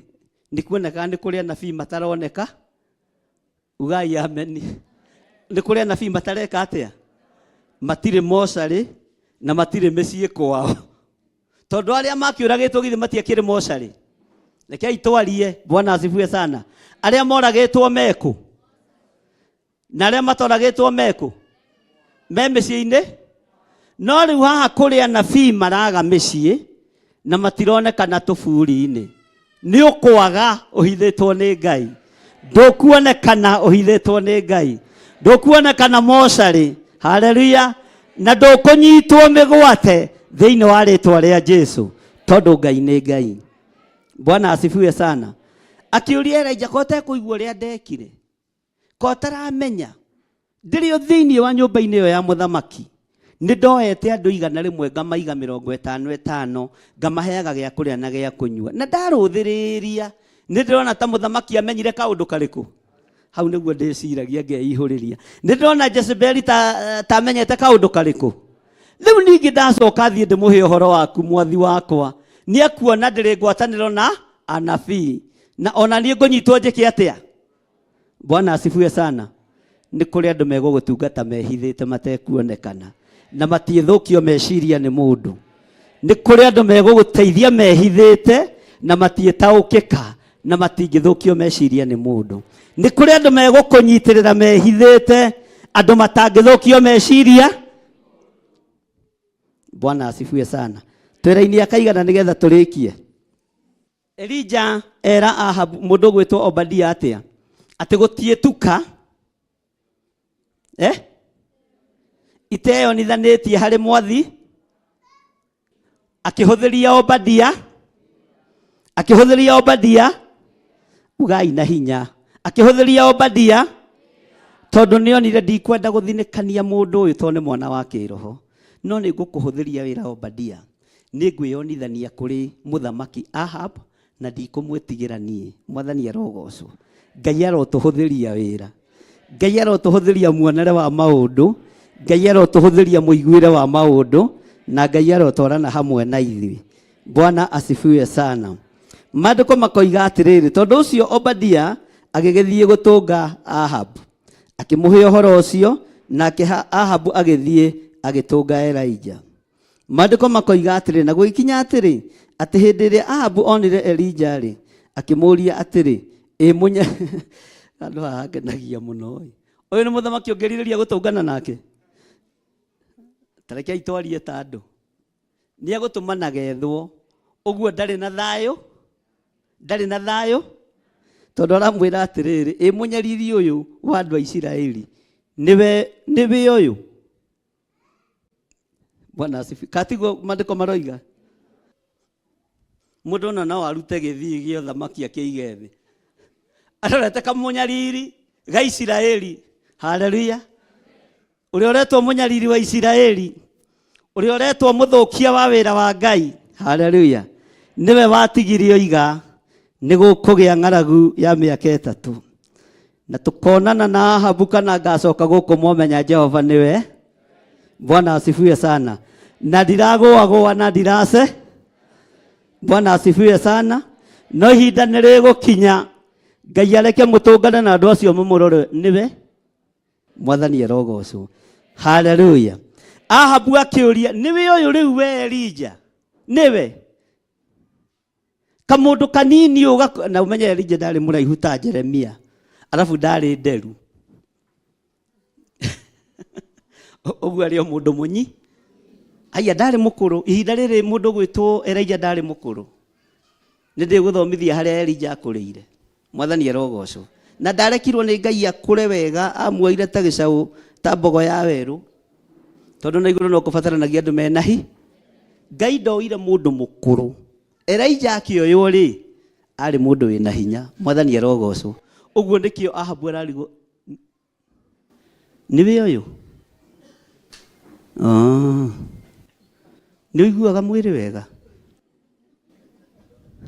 ni kuoneka ni kuria nabii mataroneka. Ugai ameni. Ni kuria nabii matareka atia? Matire mocarĩ na matire mĩciĩ kwao. Tondu aria makiuragĩtwo githi matiakĩrĩ mocarĩ. Rekei twarie. Bwana asifiwe sana. Aria moragĩtwo meku na aria matoragĩtwo meku me mĩciĩ-inĩ. No rĩu haha kũrĩa nabii maraga mĩciĩ na matironekana tũburi-inĩ, nĩ ũkwaga ũhithĩtwo nĩ Ngai. Ndũkuonekana ũhithĩtwo nĩ Ngai. Ndũkuonekana mocarĩ. Haleluya. Na ndũkũnyitwo mĩgwate thĩinĩ wa rĩtwa rĩa Jesu, tondũ Ngai nĩ Ngai. Bwana asifiwe sana. Akiuria Elijah, ko ũtekũigua ũrĩa ndekire, ko ũtaramenya ndĩrĩ o thĩinĩ wa nyũmba-inĩ ĩyo ya mũthamaki nĩ ndoete andũ igana rĩmwe ngamaiga 55 ngamaheaga gĩa kũrĩa na gĩa kũnyua, na ndarũthĩrĩria nĩ ndĩrona ta mũthamaki amenyire kaũndũ karĩkũ. Hau nĩguo ndĩciragia ngeihũrĩria. Nĩ ndĩrona Jezebeli ta amenyete kaũndũ karĩkũ. Rĩu ningĩ ndacoka thiĩ ndĩmũhe ũhoro waku mwathi wakwa, nĩ akuona ndĩrĩ ngwatanĩro na anabii, na ona niĩ ngũnyitwo njĩke atĩa. Bwana asifiwe sana. Nĩ kũrĩ andũ megũgũtungata mehithĩte matekuonekana na matiĩthũkio meciria nĩ mũndũ. Nĩ kũrĩ andũ megũgũteithia mehithĩte na matiĩtaũkĩka na matingĩthũkio meciria nĩ mũndũ. Nĩ kũrĩ andũ megũkũnyitĩrĩra mehithĩte, andũ matangĩthũkio meciria. Bwana asifiwe sana. Twĩra-inĩ akaigana nĩgetha tũrĩkie. Elijah era Ahabu mũndũ gwĩtwo Obadia atĩa? Atĩ gũtiĩtuka iteyonithanĩtie harĩ mwathi. Akĩhũthĩria Obadia ugai na hinya. Akĩhũthĩria Obadia tondũ nĩonire ndikwenda gũthinĩkania mũndũ ũyũ tondũ nĩ mwana wa kĩroho, no nĩ ngũkũhũthĩria wĩra Obadia. Nĩ ngwĩyonithania kũrĩ mũthamaki Ahab na ndikũmwĩtigĩra niĩ. Mwathani arogocwo. Ngai arotũhũthĩria wĩra. Ngai arotũhũthĩria muonere wa maũndũ. Ngai arotũhũthĩria mũiguĩre wa maũndũ, na Ngai arotwarana hamwe na ithuĩ. Bwana asifiwe sana. Maandĩko makoiga atĩrĩrĩ, tondũ ũcio Obadia agĩgĩthiĩ gũtũnga Ahab, akĩmũhe ũhoro ũcio, nake Ahab agĩthiĩ agĩtũnga Elijah. Maandĩko makoiga atĩrĩ, na gũgĩkinya atĩrĩ, atĩ hĩndĩ ĩrĩa Ahab onire Elijah rĩ, akĩmũria atĩrĩ, mũnya andũ haha ngenagia mũno. Ũyũ nĩ mũthamaki ũngĩrirĩria gũtũngana nake? Tarekei twarie ta andũ. Nĩ egũtũmana gethwo, ũguo ndarĩ na thayũ, ndarĩ na thayũ, tondũ aramwĩra atĩrĩrĩ, mũnyariri ũyũ wa andũ a Isiraeli nĩwe ũyũ. Bwana asifiwe. Katiguo maandĩko maroiga mũndũ ona no arute gĩthii gĩa ũthamaki akĩige thĩ. Arorete kamũnyariri ga Isiraeli. Haleluya. Ũrĩa ũretwo mũnyariri wa Isiraeli, ũrĩa ũretwo mũthũkia wa wĩra wa Ngai. Haleluya. Nĩwe watigirio iga nĩ gũkũgĩa ng'aragu ya mĩaka 3. Na tũkonana na Ahabu kana ngacoka gũkũ momenya Jehova nĩwe. Bwana asifiwe sana. Na ndiragũagũa na ndirase. Bwana asifiwe sana. No ihinda nĩ rĩgũkinya Ngai areke mũtũngane na andũ acio mũmũrore nĩwe. Mwathani arogocwo. Haleluya. Ahabu akĩũria, nĩwe ũyũ rĩu we Elijah? Nĩwe? Kamũndũ kanini ũga, na ũmenye Elijah ndarĩ mũraihu ta Jeremia, arabu ndarĩ nderu. Ũguo arĩ o mũndũ mũnyi. Aya ndarĩ mũkũrũ. Ihinda rĩrĩ mũndũ gwĩtwo Elijah ndarĩ mũkũrũ. Nĩ ndĩgũthomithia harĩa Elijah akũrĩire. Mwathani arogocwo. Na ndarekirwo nĩ Ngai akũre wega, amuoire ta gĩcaũ ta mbogo ya werũ, tondũ na igũrũ no kũbataranagia andũ menahi. Ngai ndoire mũndũ mũkũrũ. Elijah akĩoywo rĩ, arĩ mũndũ wĩna hinya. Mwathani arogocwo. Ũguo nĩkĩo Ahabu ararigwo, nĩwe ũyũ? Nĩ ũiguaga mwĩrĩ wega?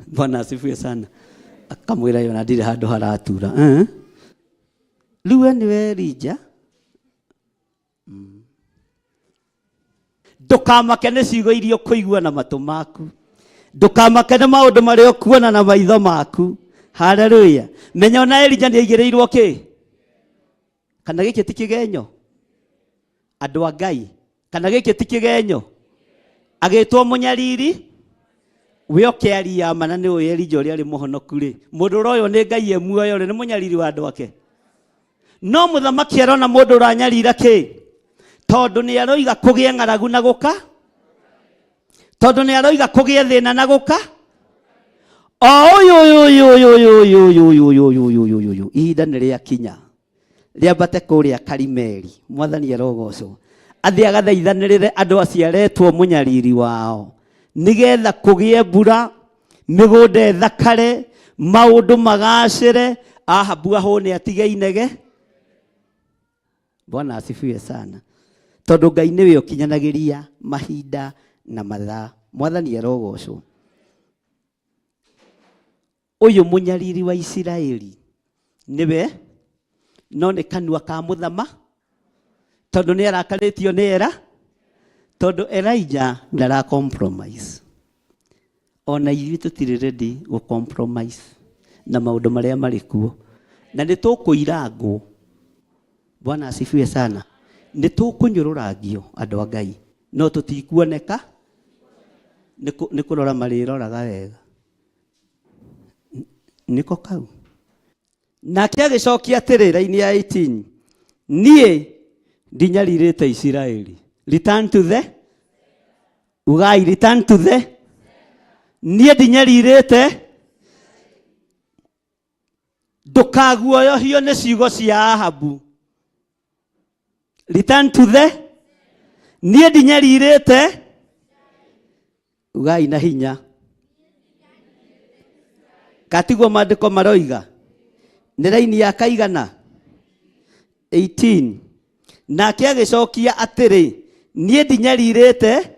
Bwana asifiwe sana. Akamwĩra yona ndirĩ handũ haratura. Rĩu we nĩwe Elijah? Ndũkamake nĩ ciugo iria ũkũigua na matũ maku. Ndukamakene maundu maria ukuona na maitho maku. Haleluya. Menya ona Elija ni aigireirwo ki? Kana giki ti kigenyo? Andu a Ngai. Kana giki ti kigenyo? Agitwo munyariri we okiaria mana ni uyu Elija uria ari muhonoku ri. Mundu royo ni Ngai emuoyo ri ni munyariri wa andu ake. No muthamaki arona mundu uranyarira ki? Tondu ni aroiga kugie ng'aragu na guka. Tondu ni aroiga kugie thina na guka. Ihinda nĩ rĩakinya rĩambate kũrĩa Karimeli. Mwathani arogocwo athi agathaithanĩrĩre andũ aciaretwo mũnyariri wao nĩgetha kũgĩe mbura, mĩgũnda ĩthakare, maũndũ magacĩre. Ahabu ahũne atige inege. Bwana asifiwe sana. Tondu Ngai niwe ũkinyanagĩria mahinda na mathaa. Mwathani arogocwo. Uyu munyariri wa Isiraeli niwe no ni kanua ka muthama tondu ni arakaritio ni era tondu Elijah ndara compromise. Ona ithuĩ tutire ready go compromise na maundu maria mari kuo, na ni tukuirangwo. Bwana asifiwe sana. Ni tukunyururagio andu a Ngai no tutikuoneka, ni kurora mariroraga wega. Niko kau. Nake agicokia atĩrĩ raini ya 18, niĩ ndinyarirĩte Isiraeli. Return to the ugai, return to the. Niĩ ndinyarirĩte. Ndũkaguoyohio nĩ ciugo cia Ahabu. Return to the. Niĩ ndinyarirĩte. Ugai na hinya. Katigwo maandĩko maroiga nĩ raini ya kaigana 18. Nake agĩcokia atĩrĩ, niĩ ndinyarirĩte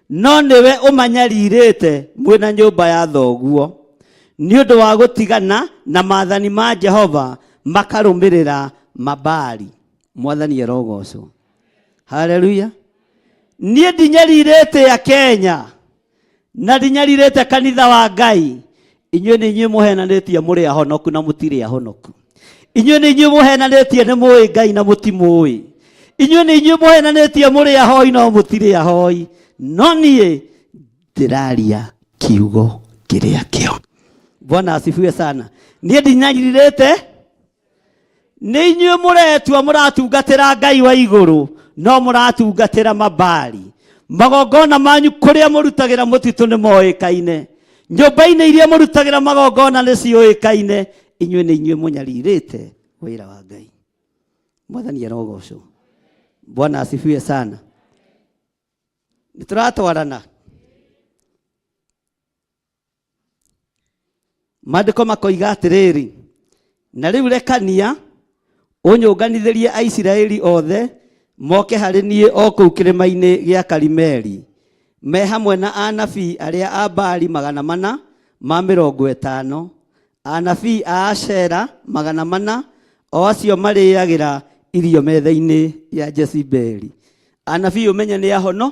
no nĩwe ũmanyarirĩte mwĩna nyũmba ya thoguo nĩ ũndũ wa gũtigana na maathani ma Jehova makarũmĩrĩra Mabaali. Mwathani arogocwo. Haleluya. Niĩ ndinyarirĩte Akenya na ndinyarirĩte kanitha wa Ngai. Inyuĩ nĩ inyuĩ mũhenanĩtie mũrĩ ahonoku na mũtirĩ ahonoku. Inyuĩ nĩ inyuĩ mũhenanĩtie nĩ mũĩ Ngai na mũtimũĩ. Inyuĩ nĩ inyuĩ mũhenanĩtie mũrĩ ahoi no mũtirĩ ahoi. No niĩ ndĩraria kiugo kĩrĩa kĩo. Bwana asifiwe sana. Niĩ ndinyarirĩte. Nĩ inyuĩ mũretua mũratungatĩra Ngai wa igũrũ no mũratungatĩra Mabaali. Magongona manyu kũrĩa mũrutagĩra mũtitũ nĩ moĩkaine. Nyũmba-inĩ iria mũrutagĩra magongona nĩ ciũĩkaine. Inyuĩ nĩ inyuĩ mũnyarirĩte wĩra wa Ngai. Mwathani arogocwo. Bwana asifiwe sana. Nĩtũratwarana. Maandĩko makoiga atĩrĩrĩ, na rĩu rekania ũnyũnganithĩrie Aisiraeli othe moke harĩ niĩ o kũu kĩrĩma-inĩ gĩa Karimeli, me hamwe na anabii arĩa a Baali 450, anabii a Ashera 400, o acio marĩagĩra irio metha-inĩ ya Jezebeli. Anabii ũmenya nĩ ahono.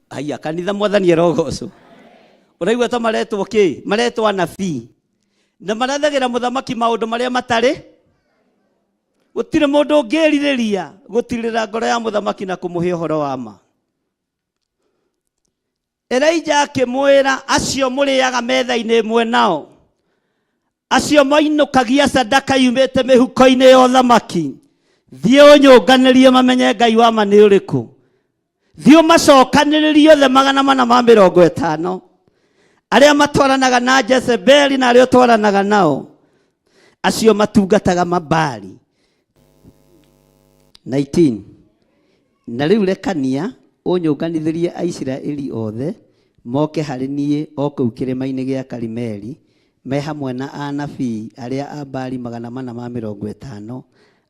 Haya, kanitha Mwathani arogocwo. Ũraigua ta maretwo kĩ? Maretwo anabii. Na marathagĩra mũthamaki maũndũ marĩa matarĩ. Gũtirĩ mũndũ ũngĩrirĩria gũtirĩra ngoro ya mũthamaki na kũmũhe ũhoro wa ma. Elijah akĩmwĩra acio mũrĩaga metha-inĩ ĩmwe nao, acio mainũkagia sadaka yumĩte mĩhuko-inĩ ya ũthamaki, thiĩ ũnyũnganĩrie mamenye Ngai wa ma nĩ ũrĩkũ. Thiĩ ũmacokanĩrĩrie othe 450 arĩa matwaranaga na Jezebeli na arĩa ũtwaranaga nao, acio matungataga Mabaali. 19. Na rĩu rekania ũnyũnganithĩrie Aisiraeli othe moke harĩ niĩ o kũu kĩrĩma-inĩ gĩa Karimeli, me hamwe na anabii arĩa a Baali 450,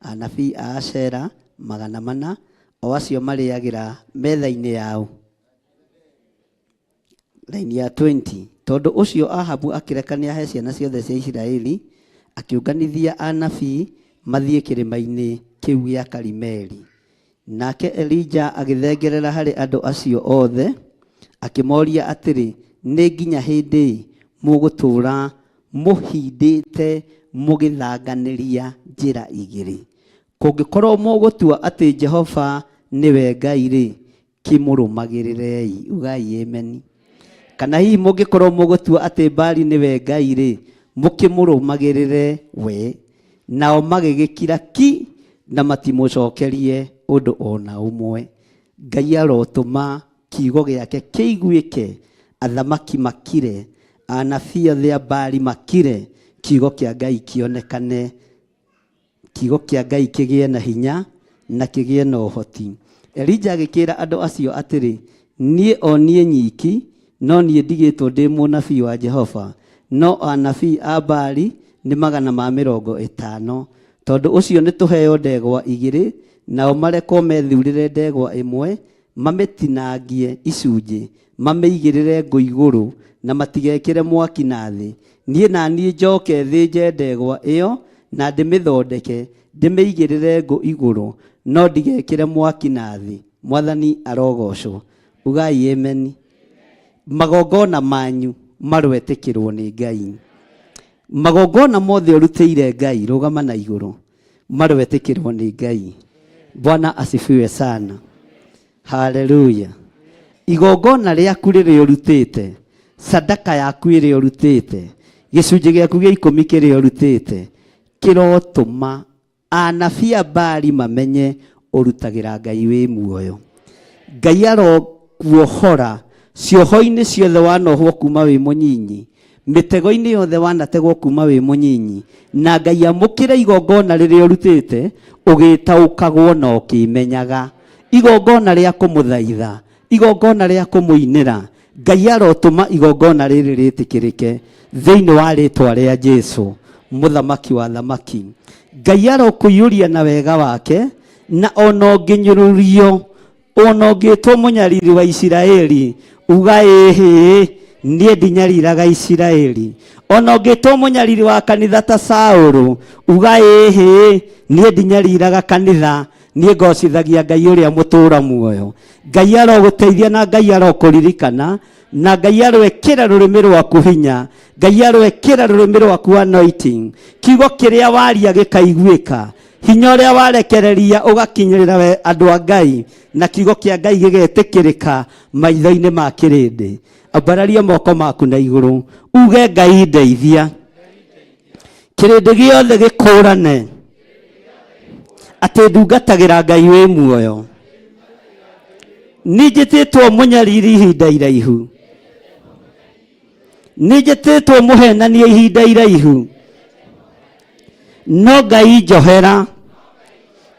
anabii a Ashera 400, o acio marĩagĩra metha-inĩ yao. Raini ya 20. Tondũ ũcio Ahabu akĩrekania he ciana ciothe cia Isiraeli, akĩũnganithia anabii mathiĩ kĩrĩma-inĩ kĩu gĩa Karimeli. Nake Elijah agĩthengerera harĩ andũ acio othe, akimoria atiri nĩ nginya hĩndĩ mũgũtũra mũhindĩte mũgĩthanganĩria njĩra igĩrĩ. Kũngĩkorwo mũgũtua atĩ Jehova nĩwe Ngai rĩ, kĩmũrũmagĩrĩrei. Ugai amen. Kana hihi mũngĩkorwo mũgũtua atĩ Baali nĩwe Ngai rĩ, mũkĩmũrũmagĩrĩre we, nao magĩgĩkira ki na matimũcokerie ũndũ ona ũmwe. Ngai arotũma kiugo gĩake kĩiguĩke, athamaki makire, anabii othe a Baali makire, kiugo kĩa Ngai kĩonekane, kiugo kĩa Ngai kĩgĩe na hinya na kĩgĩe na ũhoti. Elija agĩkĩra andũ acio atĩrĩ, niĩ o niĩ nyiki, no niĩ ndigĩtwo ndĩ mũnabii wa Jehova, no anabii a Baali nĩ 150. Tondũ ũcio nĩ tũheo ndegwa 2, nao marekwo methurĩre ndegwa 1, mamĩtinangie icunjĩ, mamĩigĩrĩre ngũ igũrũ, na matigekĩre mwaki na thĩ. Niĩ na niĩ njoke thĩnje ndegwa ĩyo na ndĩmĩthondeke, ndĩmĩigĩrĩre ngũ igũrũ, no ndigekĩre mwaki na thĩ. Mwathani arogocwo. Ugai amen. Magongona manyu marwetĩkĩrwo nĩ Ngai. Magongona mothe ũrutĩire Ngai, rũgama na igũrũ, marwetĩkĩrwo nĩ Ngai. Bwana asifiwe sana. Haleluya. Igongona rĩaku rĩrĩa ũrutĩte, sadaka yaku ĩrĩa ũrutĩte, gĩcunjĩ gĩaku gĩa 10 kĩrĩa ũrutĩte, kĩrotũma anabii a Baali mamenye ũrutagĩra Ngai wĩ muoyo. Ngai arokuohora cioho-inĩ ciothe wanohwo kuma wĩ mũnyinyi, mĩtego-inĩ yothe wanategwo kuma wĩ mũnyinyi, na Ngai amũkĩre igongona rĩrĩa ũrutĩte, ũgĩtaũkagwo na ũkĩmenyaga. Igongona rĩa kũmũthaitha, igongona rĩa kũmũinĩra, Ngai arotũma igongona rĩrĩ rĩtĩkĩrĩke thĩinĩ wa rĩtwa rĩa Jesũ, mũthamaki wa thamaki. Ngai arokũiyũria na wega wake, na ona ũngĩnyũrũrio, ona ũngĩtwo mũnyariri wa Isiraeli, uga ĩhĩ niĩ ndinyariraga Isiraeli. Ona ũngĩtwo mũnyariri wa kanitha ta Saũlũ, uga ĩhĩ niĩ ndinyariraga kanitha, niĩ ngocithagia Ngai ũrĩa mũtũra muoyo. Ngai arogũteithia na Ngai arokũririkana, na Ngai arwekĩra rũrĩmĩ rwaku hinya, Ngai arwekĩra rũrĩmĩ rwaku anointing, kiugo kĩrĩa waria gĩkaiguĩka, hinya ũrĩa warekereria ũgakinyĩrĩra andũ a Ngai, na kiugo kĩa Ngai gĩgetĩkĩrĩka maitho-inĩ ma kĩrĩndĩ. Ambararia moko maku na igũrũ, uge Ngai ndeithia, kĩrĩndĩ gĩothe gĩkũrane atĩ ndungatagĩra Ngai wĩ muoyo. Nĩnjĩtĩtwo mũnyariri ihinda iraihu, nĩnjĩtĩtwo mũhenania ihinda iraihu, no Ngai njohera,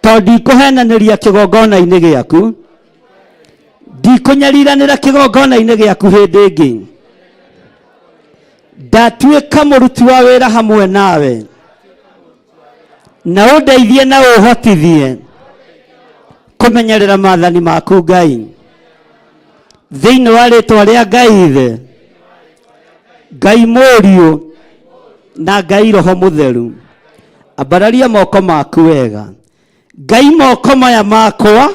tondũ ndikũhenanĩria kĩgongona-inĩ gĩaku, ndikũnyariranĩra kĩgongona-inĩ gĩaku hĩndĩ ĩngĩ. Ndatuĩka mũruti wa wĩra hamwe nawe, na ũndeithie na ũhotithie kũmenyerera maathani maku Ngai, thĩinĩ wa rĩtwa rĩa Ngai Ithe, Ngai Mũriũ na Ngai Roho Mũtheru. Ambararia moko maku wega. Ngai, moko maya makwa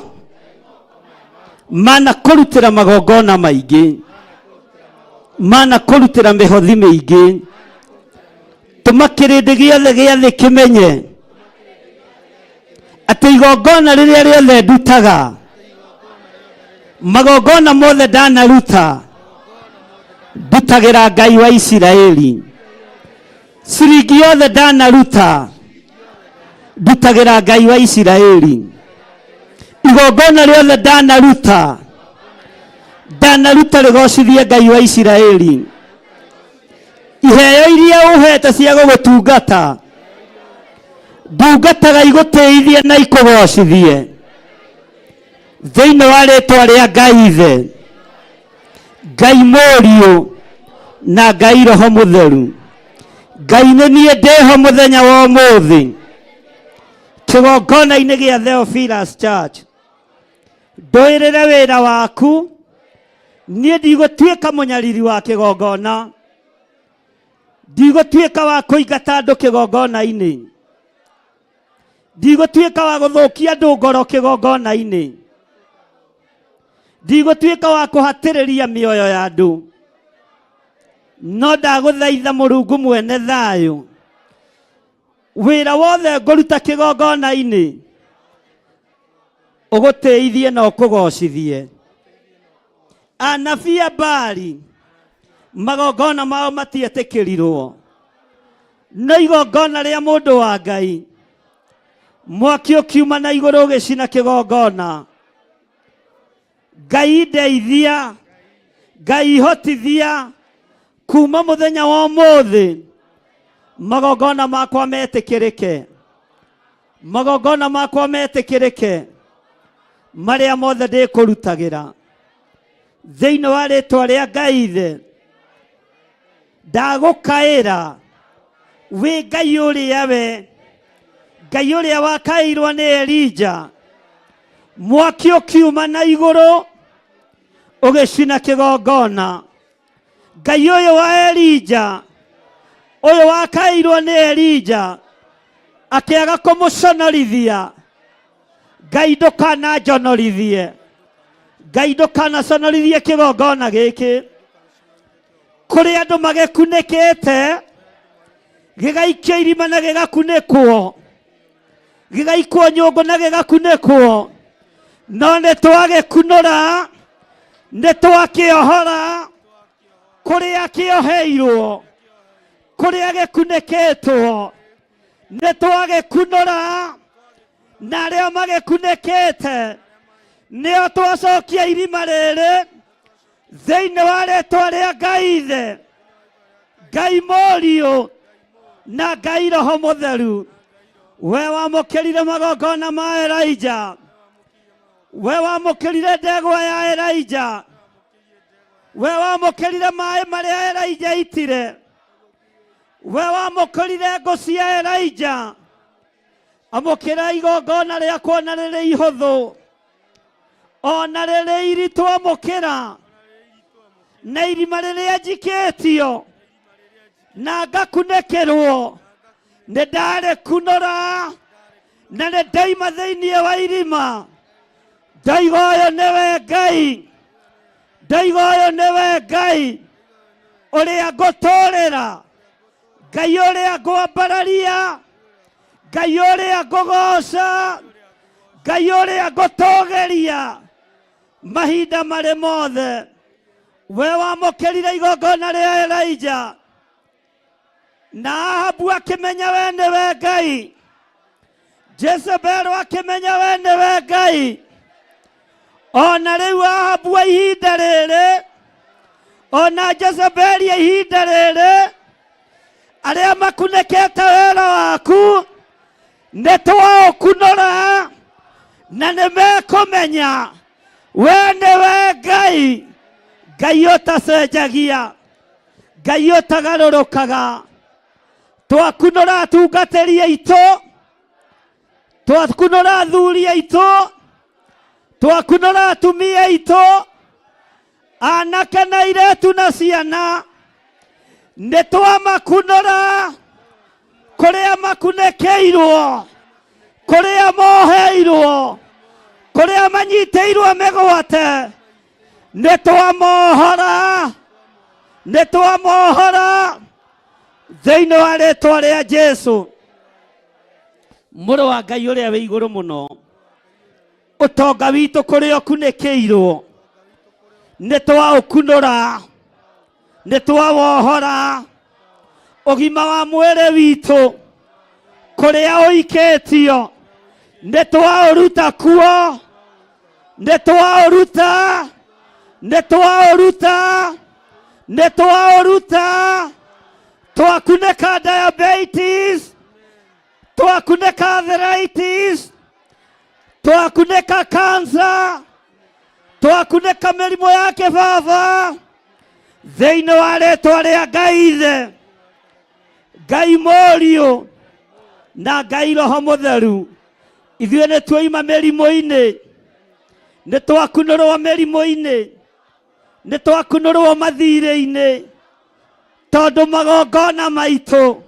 mana kũrutĩra magongona maingĩ, mana kũrutĩra mĩhothi mĩingĩ, tũma kĩrĩndĩ gĩothe gĩa thĩ kĩmenye atĩ igongona rĩrĩa rĩothe ndutaga, magongona mothe ndanaruta, ndutagĩra Ngai wa Isiraeli. Ciringi yothe ndanaruta, ndutagĩra Ngai wa Isiraeli. Igongona rĩothe ndanaruta, rĩgocithie Ngai wa Isiraeli. Iheo iria ũhete cia gũgũtungata, ndungataga igũteithie na ikũgocithie thĩinĩ wa rĩtwa rĩa Ngai Ithe, Ngai Mũriũ na Ngai Roho Mũtheru. Ngai, nĩ niĩ ndĩho mũthenya wa ũmũthĩ kĩgongona-inĩ gĩa Theophilus Church, ndũĩrĩre wĩra waku. Niĩ ndigũtuĩka mũnyariri wa kĩgongona, ndigũtuĩka wa kũingata andũ kĩgongona-inĩ, ndigũtuĩka wa gũthũkia andũ ngoro kĩgongona-inĩ. ndigũtuĩka wa kũhatĩrĩria mĩoyo ya andũ, no ndagũthaitha Mũrungu mwene thayũ, wĩra wothe ngũruta kĩgongona-inĩ ũgũtĩithie na ũkũgocithie. Anabii a Baali magongona mao matietĩkĩrirwo, no igongona rĩa mũndũ wa Ngai mwaki ũkiuma na igũrũ ũgĩcina kĩgongona. Ngai ndeithia, Ngai hotithia, kuma mũthenya wa ũmũthĩ magongona makwa metĩkĩrĩke, magongona makwa metĩkĩrĩke marĩa mothe ndĩkũrutagĩra thĩinĩ wa rĩtwa rĩa Ngai Ithe. Ndagũkaĩra wĩ Ngai ũrĩa we, Ngai ũrĩa wakaĩirwo nĩ Elija, mwaki ũkiuma na igũrũ ũgĩcina kĩgongona. Ngai ũyũ wa Elija, ũyũ wakaĩirwo nĩ Elija akĩaga kũmũconorithia, Ngai ndũkananjonorithie, Ngai ndũkanaconorithie kĩgongona gĩkĩ. Kũrĩ andũ magĩkunĩkĩte, gĩgaikio irima na gĩgakunĩkwo, gĩgaikwo nyũngũ na gĩgakunĩkwo, no nĩtwagĩkunũra, nĩtwakĩohora kũrĩa kĩoheirwo, kũrĩa gĩkunĩkĩtwo, nĩtwagĩkunũra, na arĩa magĩkunĩkĩte nĩo twacokia irima rĩrĩ thĩinĩ wa rĩtwa rĩa Ngai Ithe, Ngai Mũriũ na Ngai Roho Mũtheru. We wamũkĩrire magongona ma Elija, we wamũkĩrire ndegwa ya Elija, we wamũkĩrire maĩ marĩa Elija itire, we wamũkĩrire ngũ cia Elija. Amũkĩra igongona rĩakwa na rĩrĩ ihũthũ, ona rĩrĩ iritũ amũkĩra, na irima rĩrĩa njikĩtio na ngakunĩkĩrwo, nĩndarĩkunũra na nĩndaima thĩinĩ wa irima. Ndaiga ũyũ nĩwe Ngai, ndaiga ũyũ nĩwe Ngai ũrĩa ngũtũũrĩra, Ngai ũrĩa ngwambararia, Ngai ũrĩa ngũgoca, Ngai ũrĩa ngũtũũgĩria mahinda marĩ mothe. We wamũkĩrire igongona rĩa Elija, na Ahabu akĩmenya we nĩwe Ngai, Jezebeli akĩmenya we nĩwe Ngai. Ona rĩu Ahabu a ihinda rĩrĩ, ona Jezebeli a ihinda rĩrĩ, arĩa makunĩkĩte wĩra waku nĩtwaũkunũra, na nĩmekũmenya we nĩwe Ngai, Ngai ũtacenjagia, Ngai ũtagarũrũkaga. Twakunũra atungatĩri aitũ, twakunũra athuri aitũ, twakunũra atumia aitũ, anake na airĩtu na ciana, nĩtwamakunũra kũrĩa makunĩkĩirwo, kũrĩa moheirwo, kũrĩa manyitĩirwo mĩgwate, nĩtwamohora, nĩtwamohora thĩinĩ wa rĩtwa rĩa Jesũ. Mũrũ wa Ngai ũrĩa wĩ igũrũ mũno, ũtonga witũ kũrĩa ũkunĩkĩirwo nĩtwaũkunũra, nĩtwawohora. Ũgima wa mwĩrĩ witũ kũrĩa ũikĩtio nĩtwaũruta kuo, nĩtwaũruta, nĩtwaũruta, nĩtwaũruta. Twakunĩka diabetes, twakunĩka arthritis, twakunĩka cancer, twakunĩka mĩrimũ ya kĩbaba thĩinĩ wa rĩtwa rĩa Ngai Ithe, Ngai Mũriũ na Ngai Roho Mũtheru. Ithuĩ nĩtwoima mĩrimũ-inĩ, nĩtwakunũrwo mĩrimũ-inĩ, nĩtwakunũrwo mathirĩ-inĩ, tondũ magongona maitũ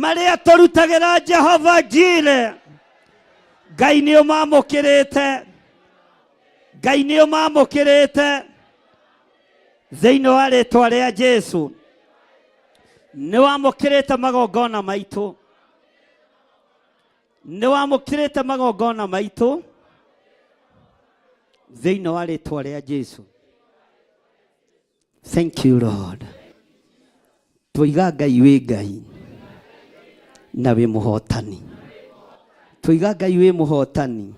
marĩa tũrutagĩra Jehova Jireh, Ngai nĩũmamũkĩrĩte. Ngai nĩ ũmamũkĩrĩte thĩinĩ wa rĩĩtwa rĩa Jesũ. Nĩ wamũkĩrĩte magongona maitũ, nĩ wamũkĩrĩte magongona maitũ thĩinĩ wa rĩĩtwa rĩa Jesũ. Thank you Lord. Tũiga Ngai wĩ Ngai na wĩ mũhotani. Tũiga Ngai wĩ mũhotani.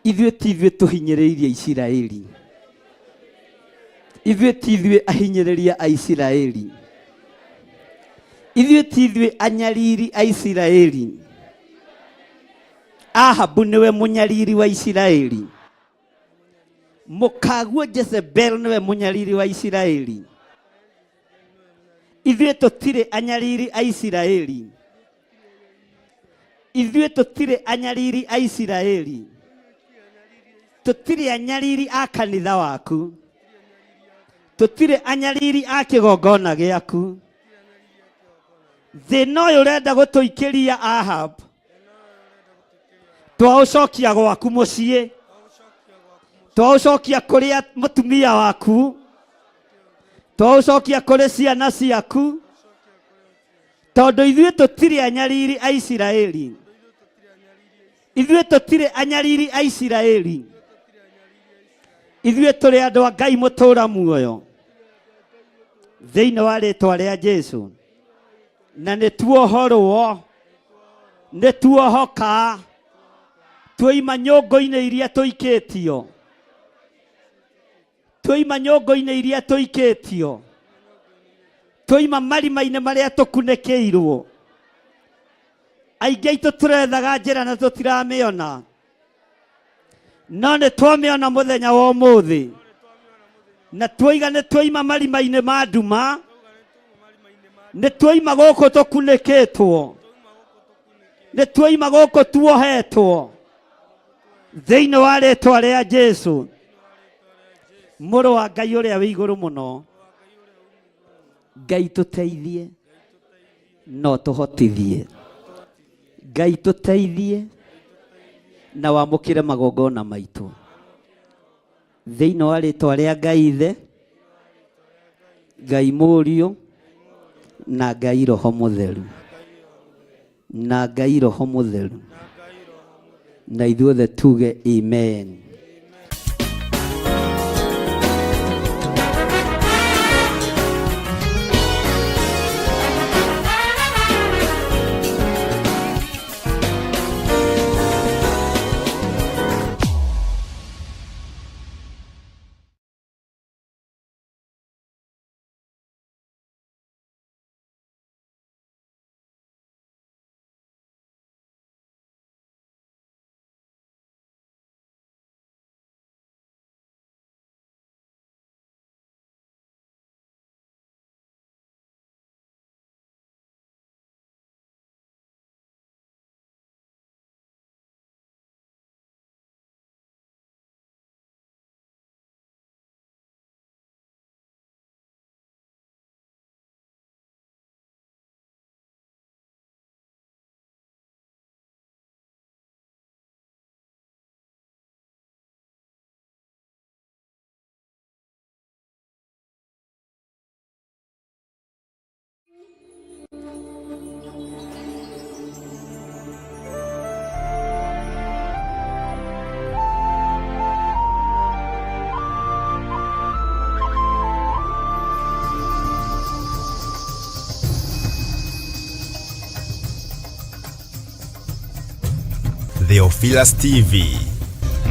Ithuĩ ti ithuĩ tũhinyĩrĩirie Isiraeli. Ithuĩ ti ithuĩ ahinyĩrĩria a Isiraeli. Ithuĩ ti ithuĩ anyariri a Isiraeli. Ahabu niwe munyariri wa Isiraeli. Mũkaguo Jezebel niwe munyariri wa Isiraeli. Ithuĩ tũtirĩ anyariri a Isiraeli. Ithuĩ tũtirĩ anyariri a Isiraeli. Tũtirĩ anyariri a kanitha waku. Tũtirĩ anyariri a kĩgongona gĩaku. Thĩna ũyũ ũrenda gũtũikĩria Ahab, twaũcokia gwaku mũciĩ. Twaũcokia kũrĩ mũtumia waku. Twaũcokia kũrĩ ciana ciaku. Tondũ ithuĩ tũtirĩ anyariri a Isiraeli. Ithuĩ tũtirĩ anyariri a Isiraeli. Ithuĩ tũrĩ andũ a Ngai mũtũũra muoyo thĩinĩ wa rĩĩtwa rĩa Jesũ. Na nĩ tuohorwo, nĩ tuohoka, tuoima nyũngũ-inĩ iria tũikĩtio. Tuoima nyũngũ-inĩ iria tũikĩtio. Tuoima marima-inĩ marĩa tũkunĩkĩirwo. Aingĩ aitũ tũrethaga njĩra na tũtiramĩona. No nĩ twamĩona mũthenya wa ũmũthĩ. Na tuoiga nĩ tuoima marima-inĩ ma nduma. Nĩ tuoima gũkũ tũkunĩkĩtwo. Nĩ tuoima gũkũ tuohetwo thĩinĩ wa rĩĩtwa rĩa Jesũ. Mũrũ wa Ngai ũrĩa wĩ igũrũ mũno, Ngai tũteithie no tũhotithie. Ngai tũteithie na wamũkĩre magongona maitũ thĩinĩ wa rĩĩtwa rĩa Ngai Ithe, Ngai Mũriũ na Ngai Roho Mũtheru. Na Ngai Roho Mũtheru. Na ithuothe tuge amen. Theophilus TV,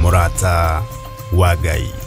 Murata wa Ngai.